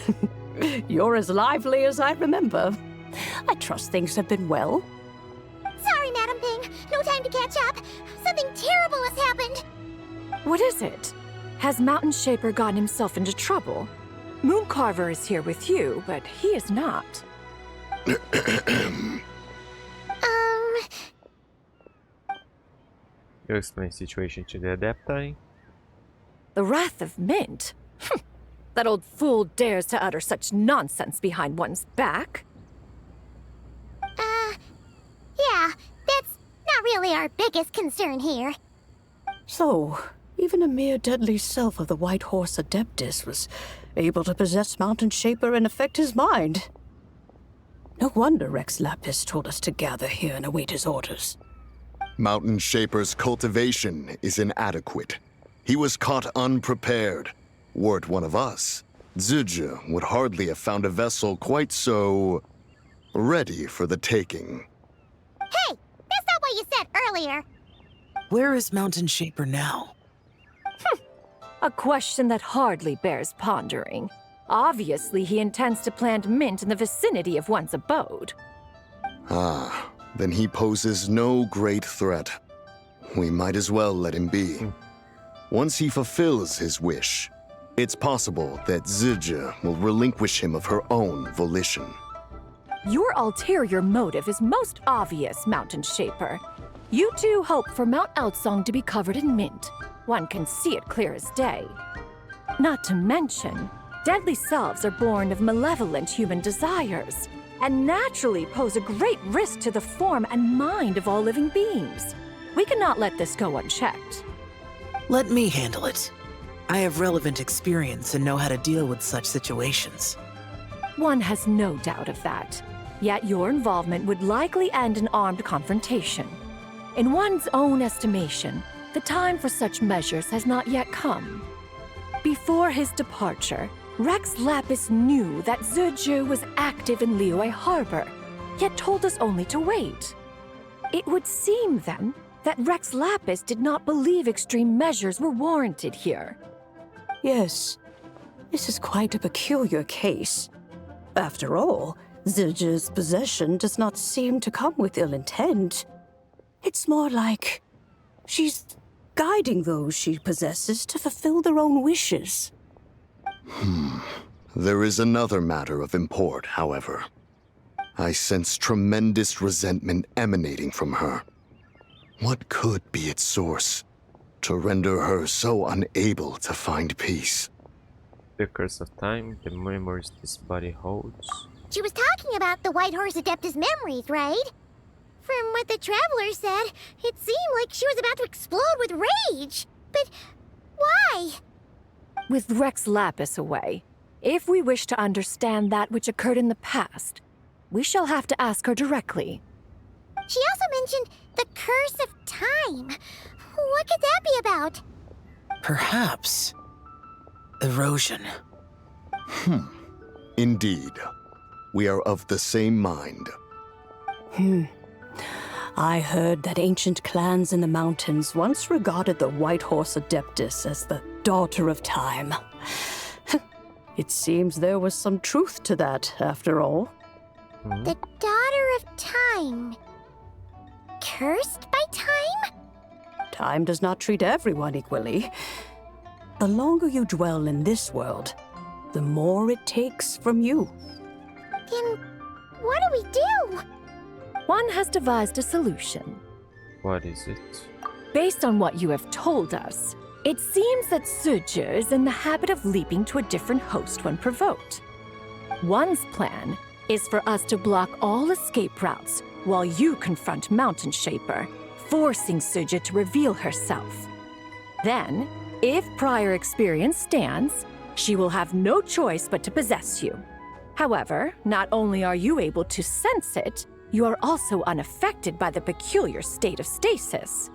You're as lively as I remember. I trust things have been well. Sorry, Madam Ping. No time to catch up. Something terrible has happened. What is it? Has Mountain Shaper gotten himself into trouble? Mooncarver is here with you, but he is not. You explain the situation to the Adepti. The Wrath of Mint? That old fool dares to utter such nonsense behind one's back. Yeah, that's not really our biggest concern here. So, even a mere deadly self of the White Horse Adeptus was able to possess Mountain Shaper and affect his mind. No wonder Rex Lapis told us to gather here and await his orders. Mountain Shaper's cultivation is inadequate. He was caught unprepared. Were it one of us, Zizha would hardly have found a vessel quite so ready for the taking. Hey, that's not what you said earlier. Where is Mountain Shaper now? A question that hardly bears pondering. Obviously, he intends to plant mint in the vicinity of one's abode. Ah, then he poses no great threat. We might as well let him be. Once he fulfills his wish, it's possible that Zizha will relinquish him of her own volition. Your ulterior motive is most obvious, Mountain Shaper. You two hope for Mount Outsong to be covered in mint. One can see it clear as day. Not to mention, deadly selves are born of malevolent human desires, and naturally pose a great risk to the form and mind of all living beings. We cannot let this go unchecked. Let me handle it. I have relevant experience and know how to deal with such situations. One has no doubt of that. Yet your involvement would likely end in armed confrontation. In one's own estimation, the time for such measures has not yet come. Before his departure, Rex Lapis knew that Zizha was active in Liyue Harbor, yet told us only to wait. It would seem, then, that Rex Lapis did not believe extreme measures were warranted here. Yes, this is quite a peculiar case. After all, Zizha's possession does not seem to come with ill intent. It's more like she's guiding those she possesses to fulfill their own wishes. There is another matter of import, however. I sense tremendous resentment emanating from her. What could be its source to render her so unable to find peace? The curse of time, the memories this body holds. She was talking about the White Horse Adeptus memories, right? From what the Traveler said, it seemed like she was about to explode with rage. But why? With Rex Lapis away, if we wish to understand that which occurred in the past, we shall have to ask her directly. She also mentioned the curse of time. What could that be about? Perhaps. Erosion. Indeed. We are of the same mind. I heard that ancient clans in the mountains once regarded the White Horse Adeptus as the daughter of time. It seems there was some truth to that, after all. The daughter of time. Cursed by time? Time does not treat everyone equally. The longer you dwell in this world, the more it takes from you. Then what do we do? One has devised a solution. What is it? Based on what you have told us, it seems that Suja is in the habit of leaping to a different host when provoked. One's plan is for us to block all escape routes while you confront Mountain Shaper, forcing Suja to reveal herself. Then, if prior experience stands, she will have no choice but to possess you. However, not only are you able to sense it, you are also unaffected by the peculiar state of stasis.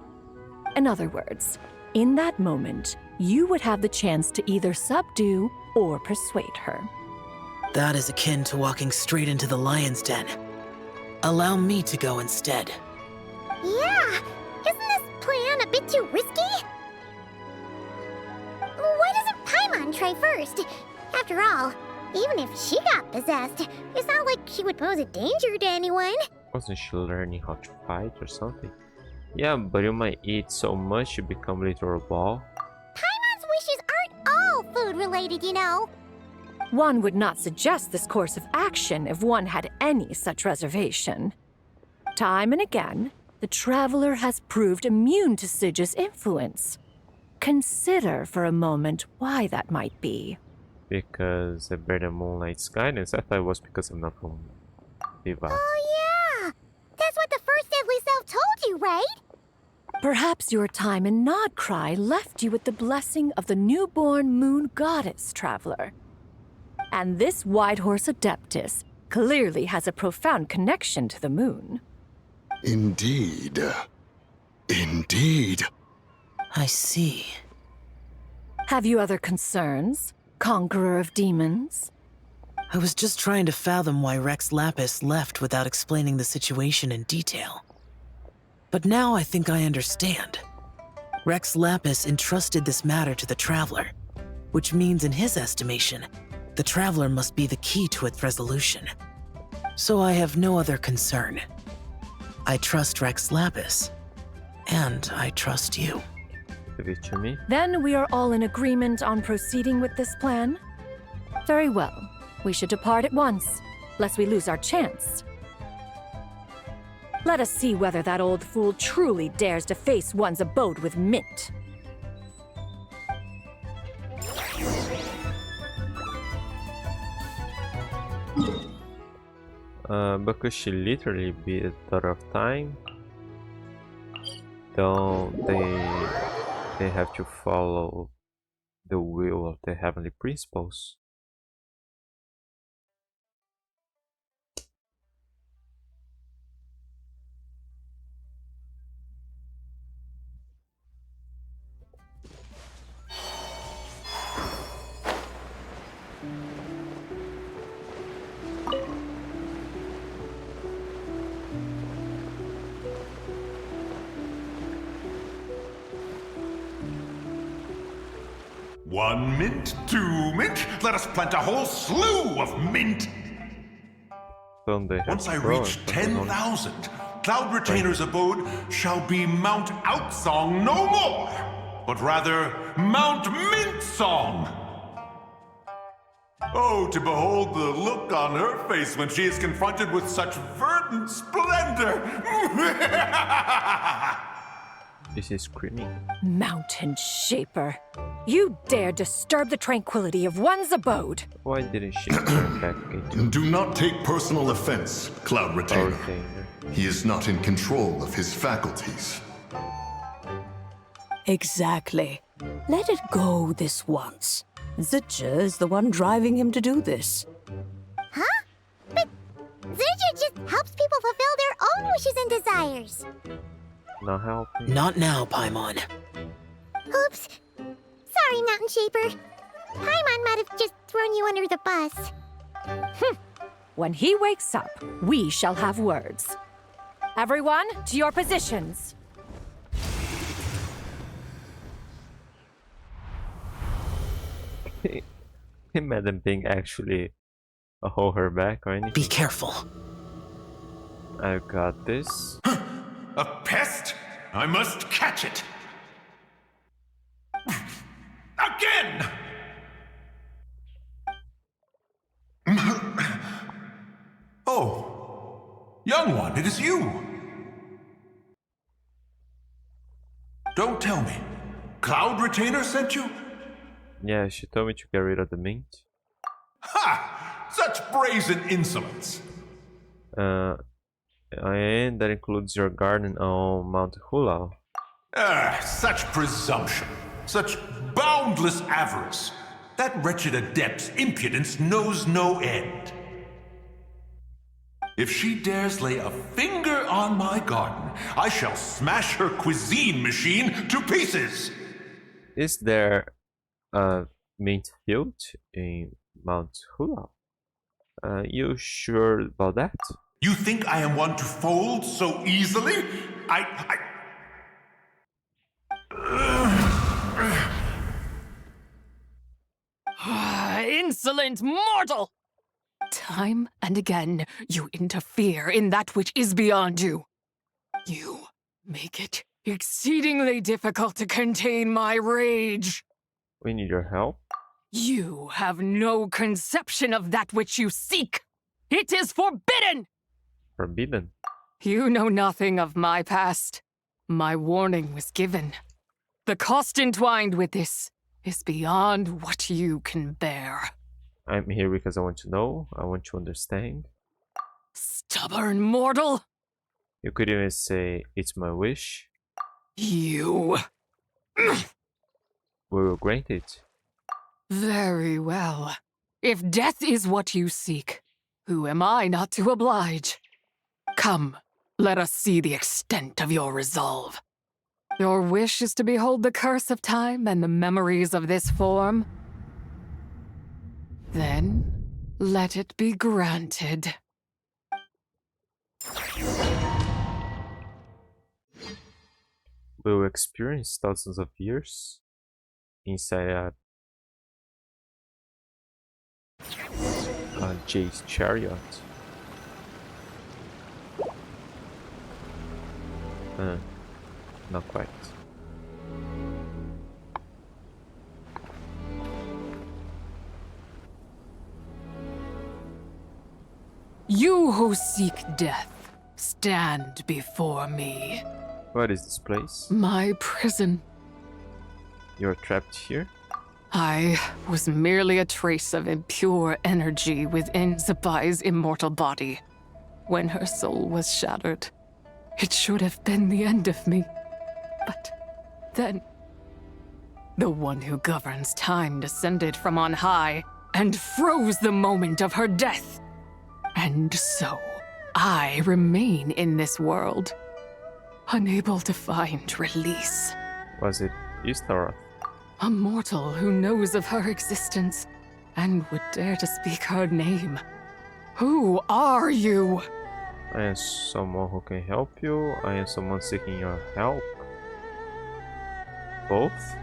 In other words, in that moment, you would have the chance to either subdue or persuade her. That is akin to walking straight into the lion's den. Allow me to go instead. Yeah! Isn't this plan a bit too risky? Why doesn't Paimon try first? After all, even if she got possessed, it's not like she would pose a danger to anyone. Wasn't she learning how to fight or something? Yeah, but you might eat so much you become a literal ball. Paimon's wishes aren't all food-related, you know. One would not suggest this course of action if one had any such reservation. Time and again, the traveler has proved immune to Suja's influence. Consider for a moment why that might be. Because I bear the moonlight's guidance. I thought it was because of Knuckle Viva. Oh yeah! That's what the first deadly self told you, right? Perhaps your time in Nodcry left you with the blessing of the newborn moon goddess, traveler. And this White Horse Adeptus clearly has a profound connection to the moon. Indeed. Indeed. I see. Have you other concerns, Conqueror of Demons? I was just trying to fathom why Rex Lapis left without explaining the situation in detail. But now I think I understand. Rex Lapis entrusted this matter to the Traveler, which means in his estimation, the Traveler must be the key to its resolution. So I have no other concern. I trust Rex Lapis, and I trust you. Give it to me. Then we are all in agreement on proceeding with this plan? Very well. We should depart at once, lest we lose our chance. Let us see whether that old fool truly dares to face one's abode with Mint. Because she literally be a daughter of time, don't they have to follow the will of the heavenly principles? One mint, two mint, let us plant a whole slew of mint. Once I reach 10,000, Cloud Retainer's abode shall be Mount Outsong no more, but rather Mount Mintsong. Oh, to behold the look on her face when she is confronted with such verdant splendor! This is screaming. Mountain Shaper, you dare disturb the tranquility of one's abode. Why didn't she turn back into... Do not take personal offense, Cloud Retainer. He is not in control of his faculties. Exactly. Let it go this once. Zitja is the one driving him to do this. Huh? But Zitja just helps people fulfill their own wishes and desires. Not helping. Not now, Paimon. Oops. Sorry, Mountain Shaper. Paimon might have just thrown you under the bus. When he wakes up, we shall have words. Everyone, to your positions. Madam Ping actually hold her back or anything. Be careful. I got this. A pest? I must catch it. Again! Oh, young one, it is you. Don't tell me. Cloud Retainer sent you? Yeah, she told me to get rid of the mint. Ha! Such brazen insolence. And that includes your garden on Mount Hulao. Such presumption. Such boundless avarice. That wretched adept's impudence knows no end. If she dares lay a finger on my garden, I shall smash her cuisine machine to pieces! Is there a mint field in Mount Hulao? You sure about that? You think I am one to fold so easily? Insolent mortal! Time and again, you interfere in that which is beyond you. You make it exceedingly difficult to contain my rage. We need your help. You have no conception of that which you seek. It is forbidden! Forbidden? You know nothing of my past. My warning was given. The cost entwined with this is beyond what you can bear. I'm here because I want to know, I want to understand. Stubborn mortal! You could even say, it's my wish. You... We will grant it. Very well. If death is what you seek, who am I not to oblige? Come, let us see the extent of your resolve. Your wish is to behold the curse of time and the memories of this form? Then, let it be granted. We will experience thousands of years inside a Jade's chariot. Not quite. You who seek death, stand before me. What is this place? My prison. You're trapped here? I was merely a trace of impure energy within Zabai's immortal body. When her soul was shattered, it should have been the end of me. But then, the one who governs time descended from on high and froze the moment of her death. And so, I remain in this world, unable to find release. Was it Ishtaroth? A mortal who knows of her existence and would dare to speak her name. Who are you? I am someone who can help you. I am someone seeking your help. Both?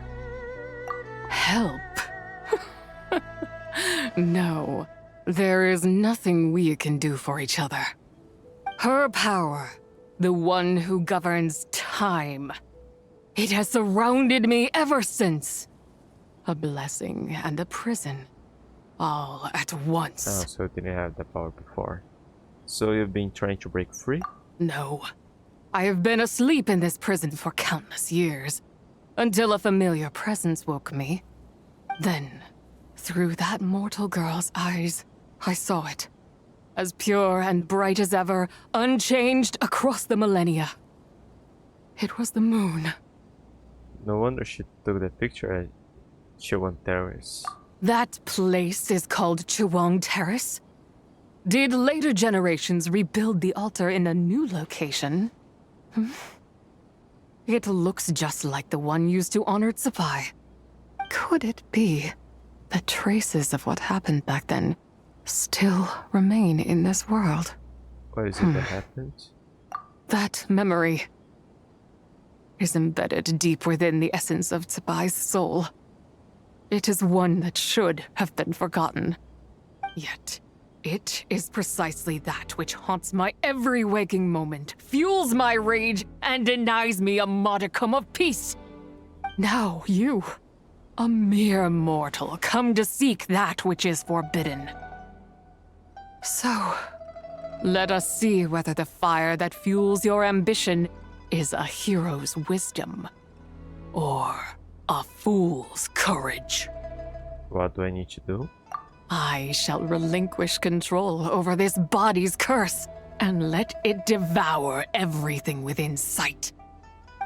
Help? No, there is nothing we can do for each other. Her power, the one who governs time, it has surrounded me ever since. A blessing and a prison, all at once. Oh, so it didn't have that power before. So you've been trying to break free? No. I have been asleep in this prison for countless years, until a familiar presence woke me. Then, through that mortal girl's eyes, I saw it. As pure and bright as ever, unchanged across the millennia. It was the moon. No wonder she took that picture at Chiwon Terrace. That place is called Chiwon Terrace? Did later generations rebuild the altar in a new location? It looks just like the one used to honor Zabai. Could it be The traces of what happened back then still remain in this world. What is it that happened? That memory is embedded deep within the essence of Tsubai's soul. It is one that should have been forgotten. Yet, it is precisely that which haunts my every waking moment, fuels my rage, and denies me a modicum of peace. Now you, a mere mortal, come to seek that which is forbidden. So, let us see whether the fire that fuels your ambition is a hero's wisdom, or a fool's courage. What do I need to do? I shall relinquish control over this body's curse and let it devour everything within sight.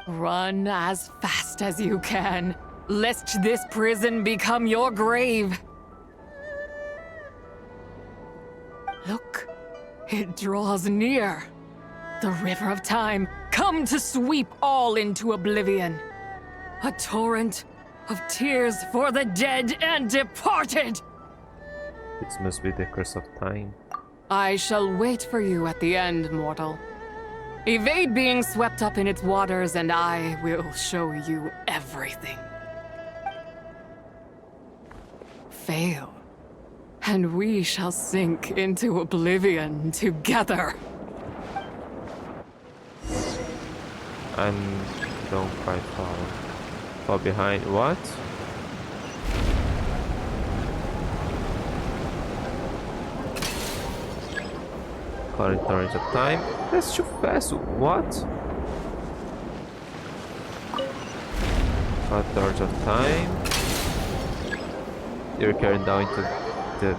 Run as fast as you can, lest this prison become your grave. Look, it draws near. The river of time, come to sweep all into oblivion. A torrent of tears for the dead and departed. This must be the curse of time. I shall wait for you at the end, mortal. Evade being swept up in its waters, and I will show you everything. Fail, and we shall sink into oblivion together. I don't quite follow. Fall behind what? Current torrent of time. That's too fast. What? Current torrent of time. You're carried down into the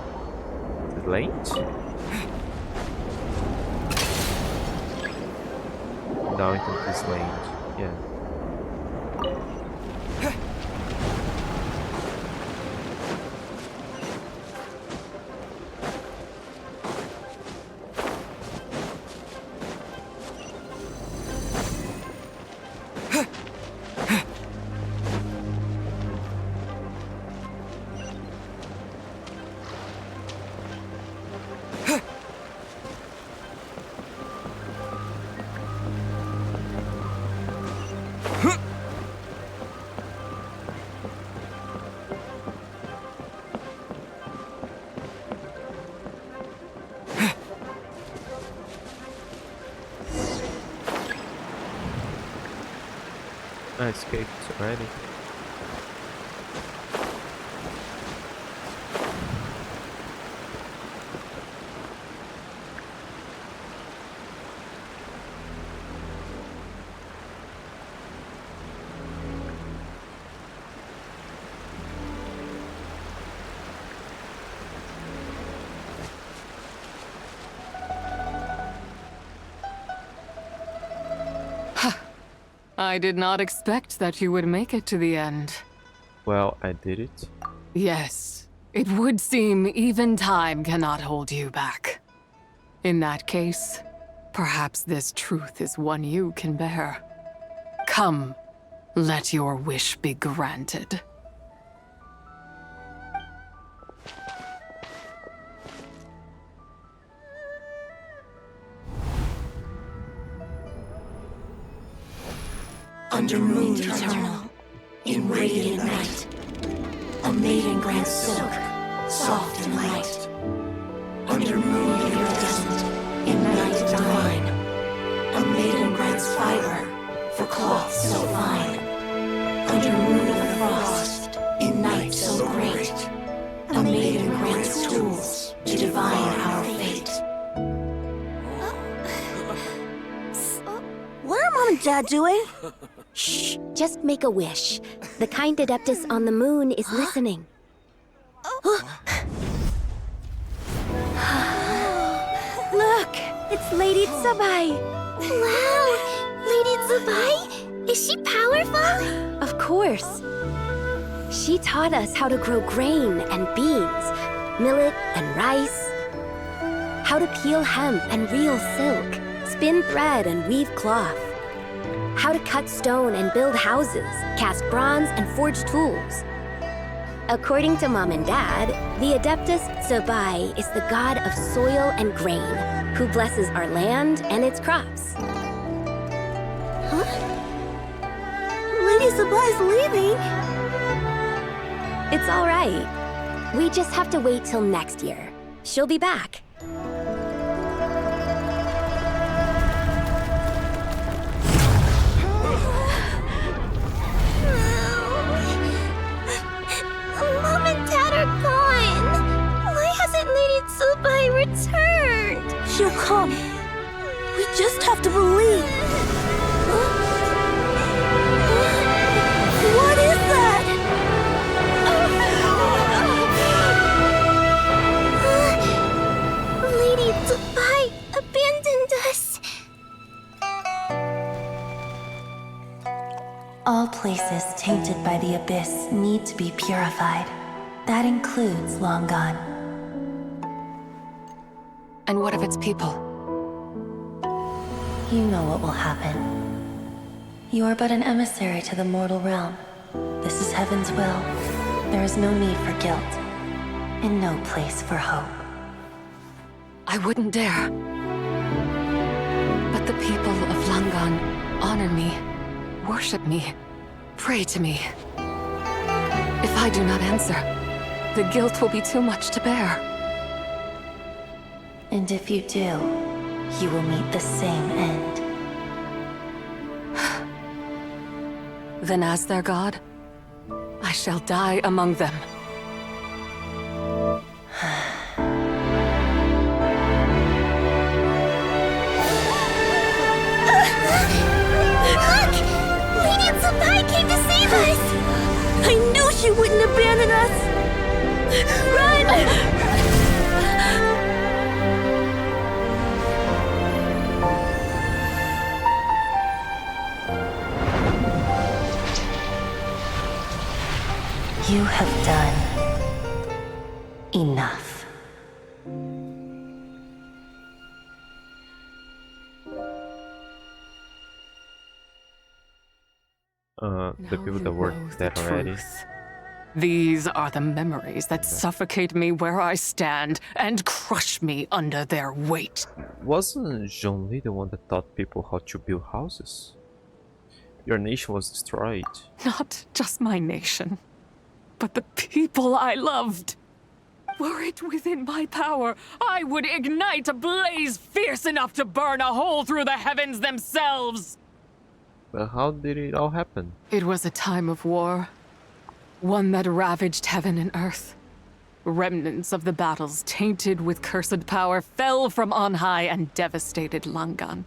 lane? Down into this lane. Yeah. I escaped already. I did not expect that you would make it to the end. Well, I did it. Yes, it would seem even time cannot hold you back. In that case, perhaps this truth is one you can bear. Come, let your wish be granted. Under moon eternal, in radiant night, a maiden grants silk, soft and light. Under moon iridescent, in night divine, a maiden grants fiber for cloth so fine. Under moon of frost, in night so great, a maiden grants tools to divine our fate. What are Mom and Dad doing? Shh, just make a wish. The kind Adeptus on the moon is listening. Look, it's Lady Tsubai. Wow, Lady Tsubai? Is she powerful? Of course. She taught us how to grow grain and beans, millet and rice, how to peel hemp and reel silk, spin thread and weave cloth, how to cut stone and build houses, cast bronze and forge tools. According to Mom and Dad, the Adeptus Zebai is the god of soil and grain, who blesses our land and its crops. Huh? Lady Zabai's leaving. It's all right. We just have to wait till next year. She'll be back. Mom and Dad are gone. Why hasn't Lady Zabai returned? She'll come. We just have to believe. What is that? Lady Zabai abandoned us. All places tainted by the abyss need to be purified. That includes Long Gone. And what of its people? You know what will happen. You are but an emissary to the mortal realm. This is Heaven's will. There is no need for guilt, and no place for hope. I wouldn't dare. But the people of Langan honor me, worship me, pray to me. If I do not answer, the guilt will be too much to bear. And if you do, you will meet the same end. Then as their god, I shall die among them. Look! Lady Zabai came to save us! I knew she wouldn't abandon us! Run! You have done enough. The people that were dead already. These are the memories that suffocate me where I stand and crush me under their weight. Wasn't Zhongli the one that taught people how to build houses? Your nation was destroyed. Not just my nation, but the people I loved. Were it within my power, I would ignite a blaze fierce enough to burn a hole through the heavens themselves. But how did it all happen? It was a time of war, one that ravaged heaven and earth. Remnants of the battles tainted with cursed power fell from on high and devastated Langan.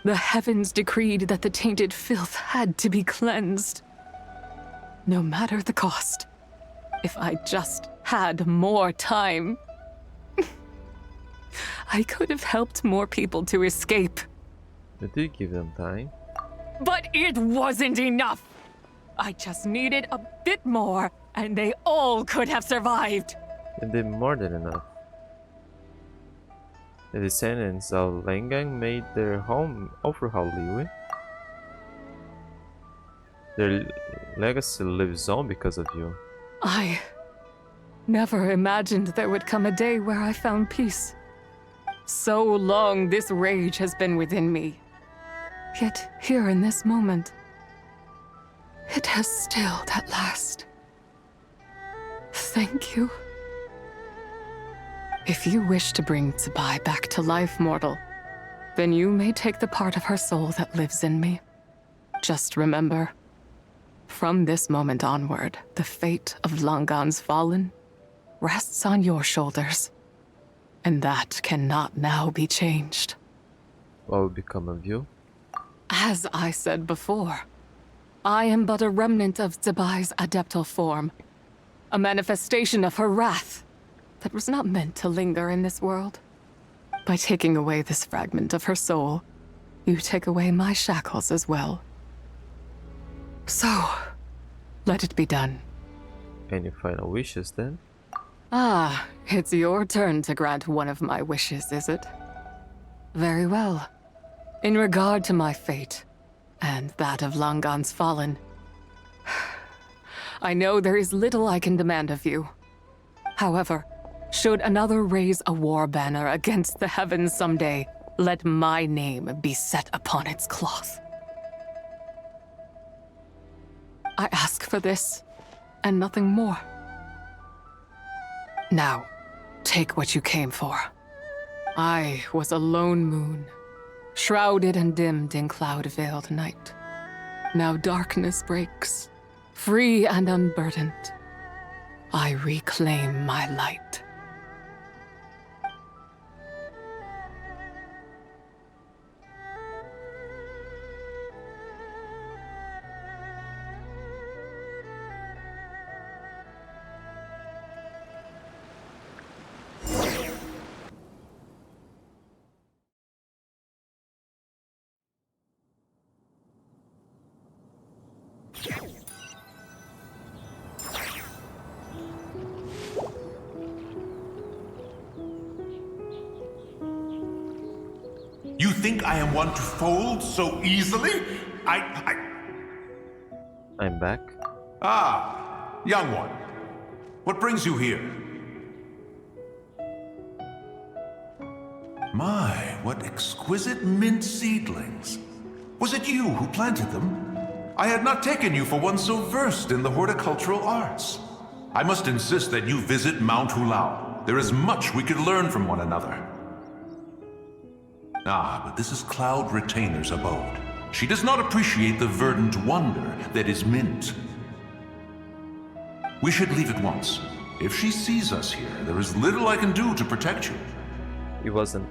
The heavens decreed that the tainted filth had to be cleansed. No matter the cost. If I just had more time. I could have helped more people to escape. You did give them time. But it wasn't enough! I just needed a bit more, and they all could have survived! You did more than enough. The descendants of Langang made their home overhaul Liyue. Their legacy lives on because of you. I never imagined there would come a day where I found peace. So long this rage has been within me. Yet here in this moment, it has stilled at last. Thank you. If you wish to bring Zabai back to life, mortal, then you may take the part of her soul that lives in me. Just remember, from this moment onward, the fate of Langan's fallen rests on your shoulders. And that cannot now be changed. What will become of you? As I said before, I am but a remnant of Zabai's adeptal form. A manifestation of her wrath that was not meant to linger in this world. By taking away this fragment of her soul, you take away my shackles as well. So, let it be done. Any final wishes then? Ah, it's your turn to grant one of my wishes, is it? Very well. In regard to my fate, and that of Langan's fallen, I know there is little I can demand of you. However, should another raise a war banner against the heavens someday, let my name be set upon its cloth. I ask for this, and nothing more. Now, take what you came for. I was a lone moon, shrouded and dimmed in cloud-veiled night. Now darkness breaks, free and unburdened. I reclaim my light. You think I am one to fold so easily? I'm back. Ah, young one. What brings you here? My, what exquisite mint seedlings. Was it you who planted them? I had not taken you for one so versed in the horticultural arts. I must insist that you visit Mount Hulao. There is much we could learn from one another. Ah, but this is Cloud Retainer's abode. She does not appreciate the verdant wonder that is mint. We should leave at once. If she sees us here, there is little I can do to protect you. I wasn't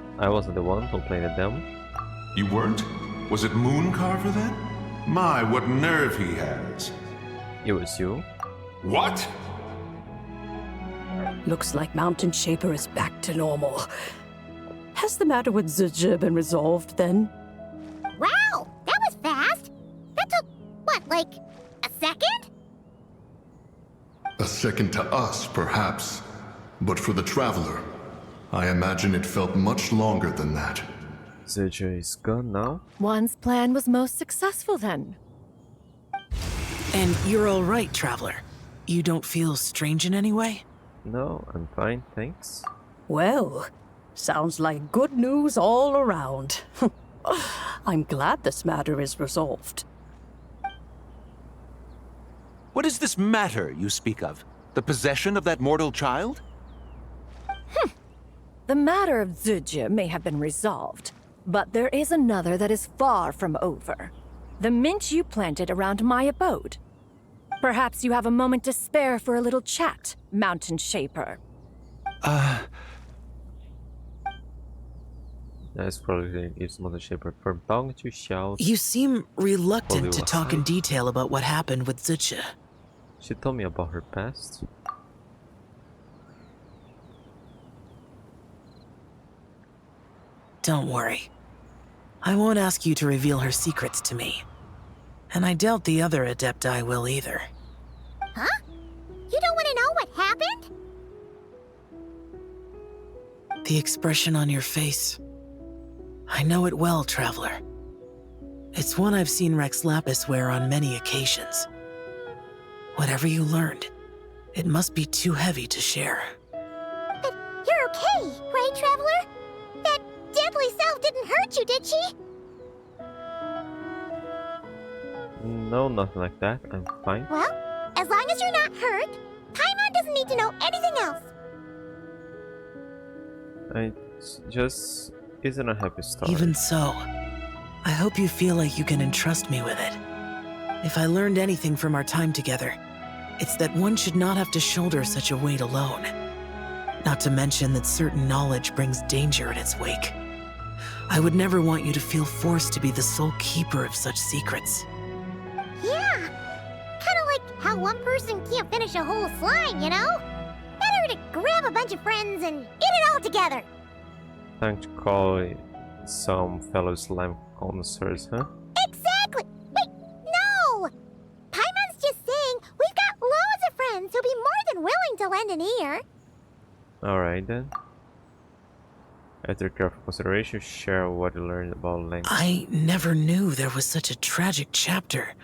the one who planted them. You weren't? Was it Mooncarver then? My, what nerve he has. It was you. What? Looks like Mountain Shaper is back to normal. Has the matter with Zizhi been resolved then? Wow, that was fast. That took, what, like a second? A second to us, perhaps. But for the Traveler, I imagine it felt much longer than that. Zizhi is gone now? One's plan was most successful then. And you're all right, Traveler. You don't feel strange in any way? No, I'm fine, thanks. Well, sounds like good news all around. I'm glad this matter is resolved. What is this matter you speak of? The possession of that mortal child? The matter of Zizhi may have been resolved, but there is another that is far from over. The mint you planted around my abode. Perhaps you have a moment to spare for a little chat, Mountain Shaper. That's probably gives Mother Shaper for Bong to shout. You seem reluctant to talk in High. detail about what happened with Zizhi. She told me about her past. Don't worry. I won't ask you to reveal her secrets to me. And I doubt the other Adepti will either. Huh? You don't want to know what happened? The expression on your face. I know it well, Traveler. It's one I've seen Rex Lapis wear on many occasions. Whatever you learned, it must be too heavy to share. But you're okay, right, Traveler? That deadly self didn't hurt you, did she? No, nothing like that. I'm fine. Well, as long as you're not hurt, Paimon doesn't need to know anything else. I just isn't a happy story. Even so, I hope you feel like you can entrust me with it. If I learned anything from our time together, it's that one should not have to shoulder such a weight alone. Not to mention that certain knowledge brings danger in its wake. I would never want you to feel forced to be the sole keeper of such secrets. Yeah, kind of like how one person can't finish a whole slime, you know? Better to grab a bunch of friends and eat it all together. Time to call some fellow slime connoisseurs, huh? Exactly! Wait, no! Paimon's just saying we've got loads of friends who'll be more than willing to lend an ear. Alright then. After careful consideration, share what you learned about language. I never knew there was such a tragic chapter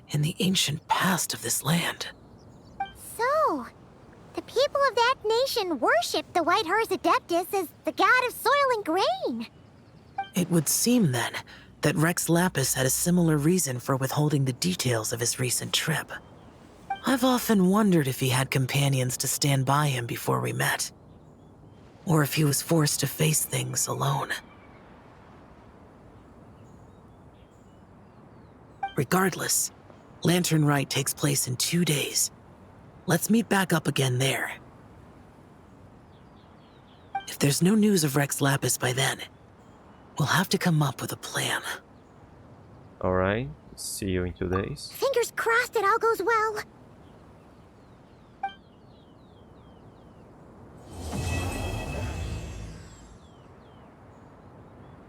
in the ancient past of this land. people of that nation worship the White Horse Adeptus as the god of soil and grain. It would seem, then, that Rex Lapis had a similar reason for withholding the details of his recent trip. I've often wondered if he had companions to stand by him before we met, or if he was forced to face things alone. Regardless, Lantern Rite takes place in 2 days. Let's meet back up again there. If there's no news of Rex Lapis by then, we'll have to come up with a plan. Alright, see you in 2 days. Fingers crossed it all goes well.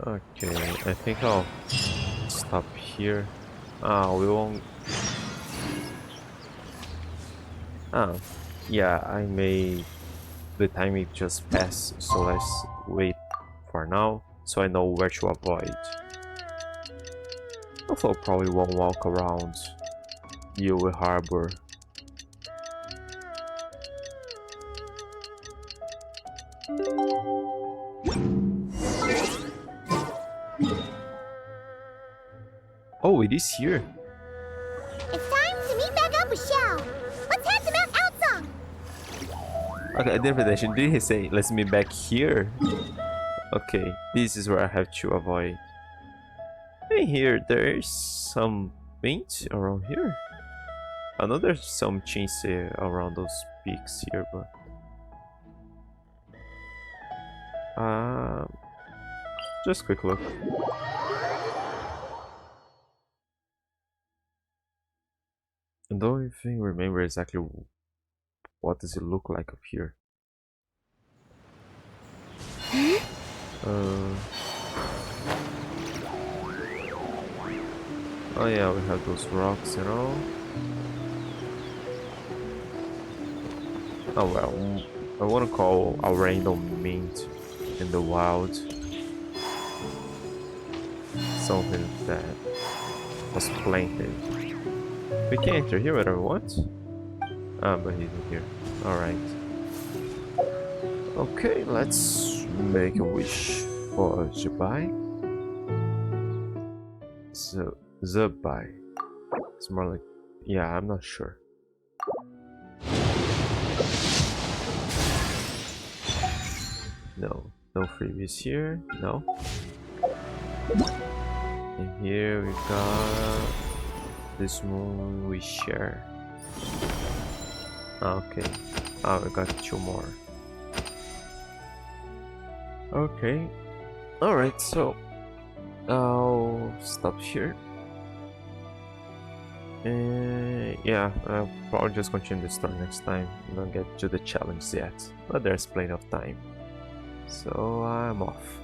Okay, I think I'll stop here. We won't... yeah, I may... The timing just passed, so let's wait for now, so I know where to avoid. Also, probably won't walk around Yue Harbor. Oh, it is here. It's time to meet back up with Xiao. Let's head to Mount Outsong. Okay, different edition. Did he say let's meet back here? Okay, this is where I have to avoid. Hey, here, there's some paint around here. I know there's some chintzy around those peaks here, but just a quick look. I don't even remember exactly what does it look like up here. Oh yeah, we have those rocks and all. Oh well, I want to call a random mint in the wild something that was planted. We can enter here whenever we want. But he's in here. Alright. Okay, let's make a wish for Zabai. Zabai. It's more like... yeah, I'm not sure. No. No freebies here. No. And here we got... this moon we share. Okay. Oh, we got 2 more. Okay. Alright, so I'll stop here. And yeah, I'll probably just continue the story next time. I don't get to the challenge yet, but there's plenty of time. So I'm off.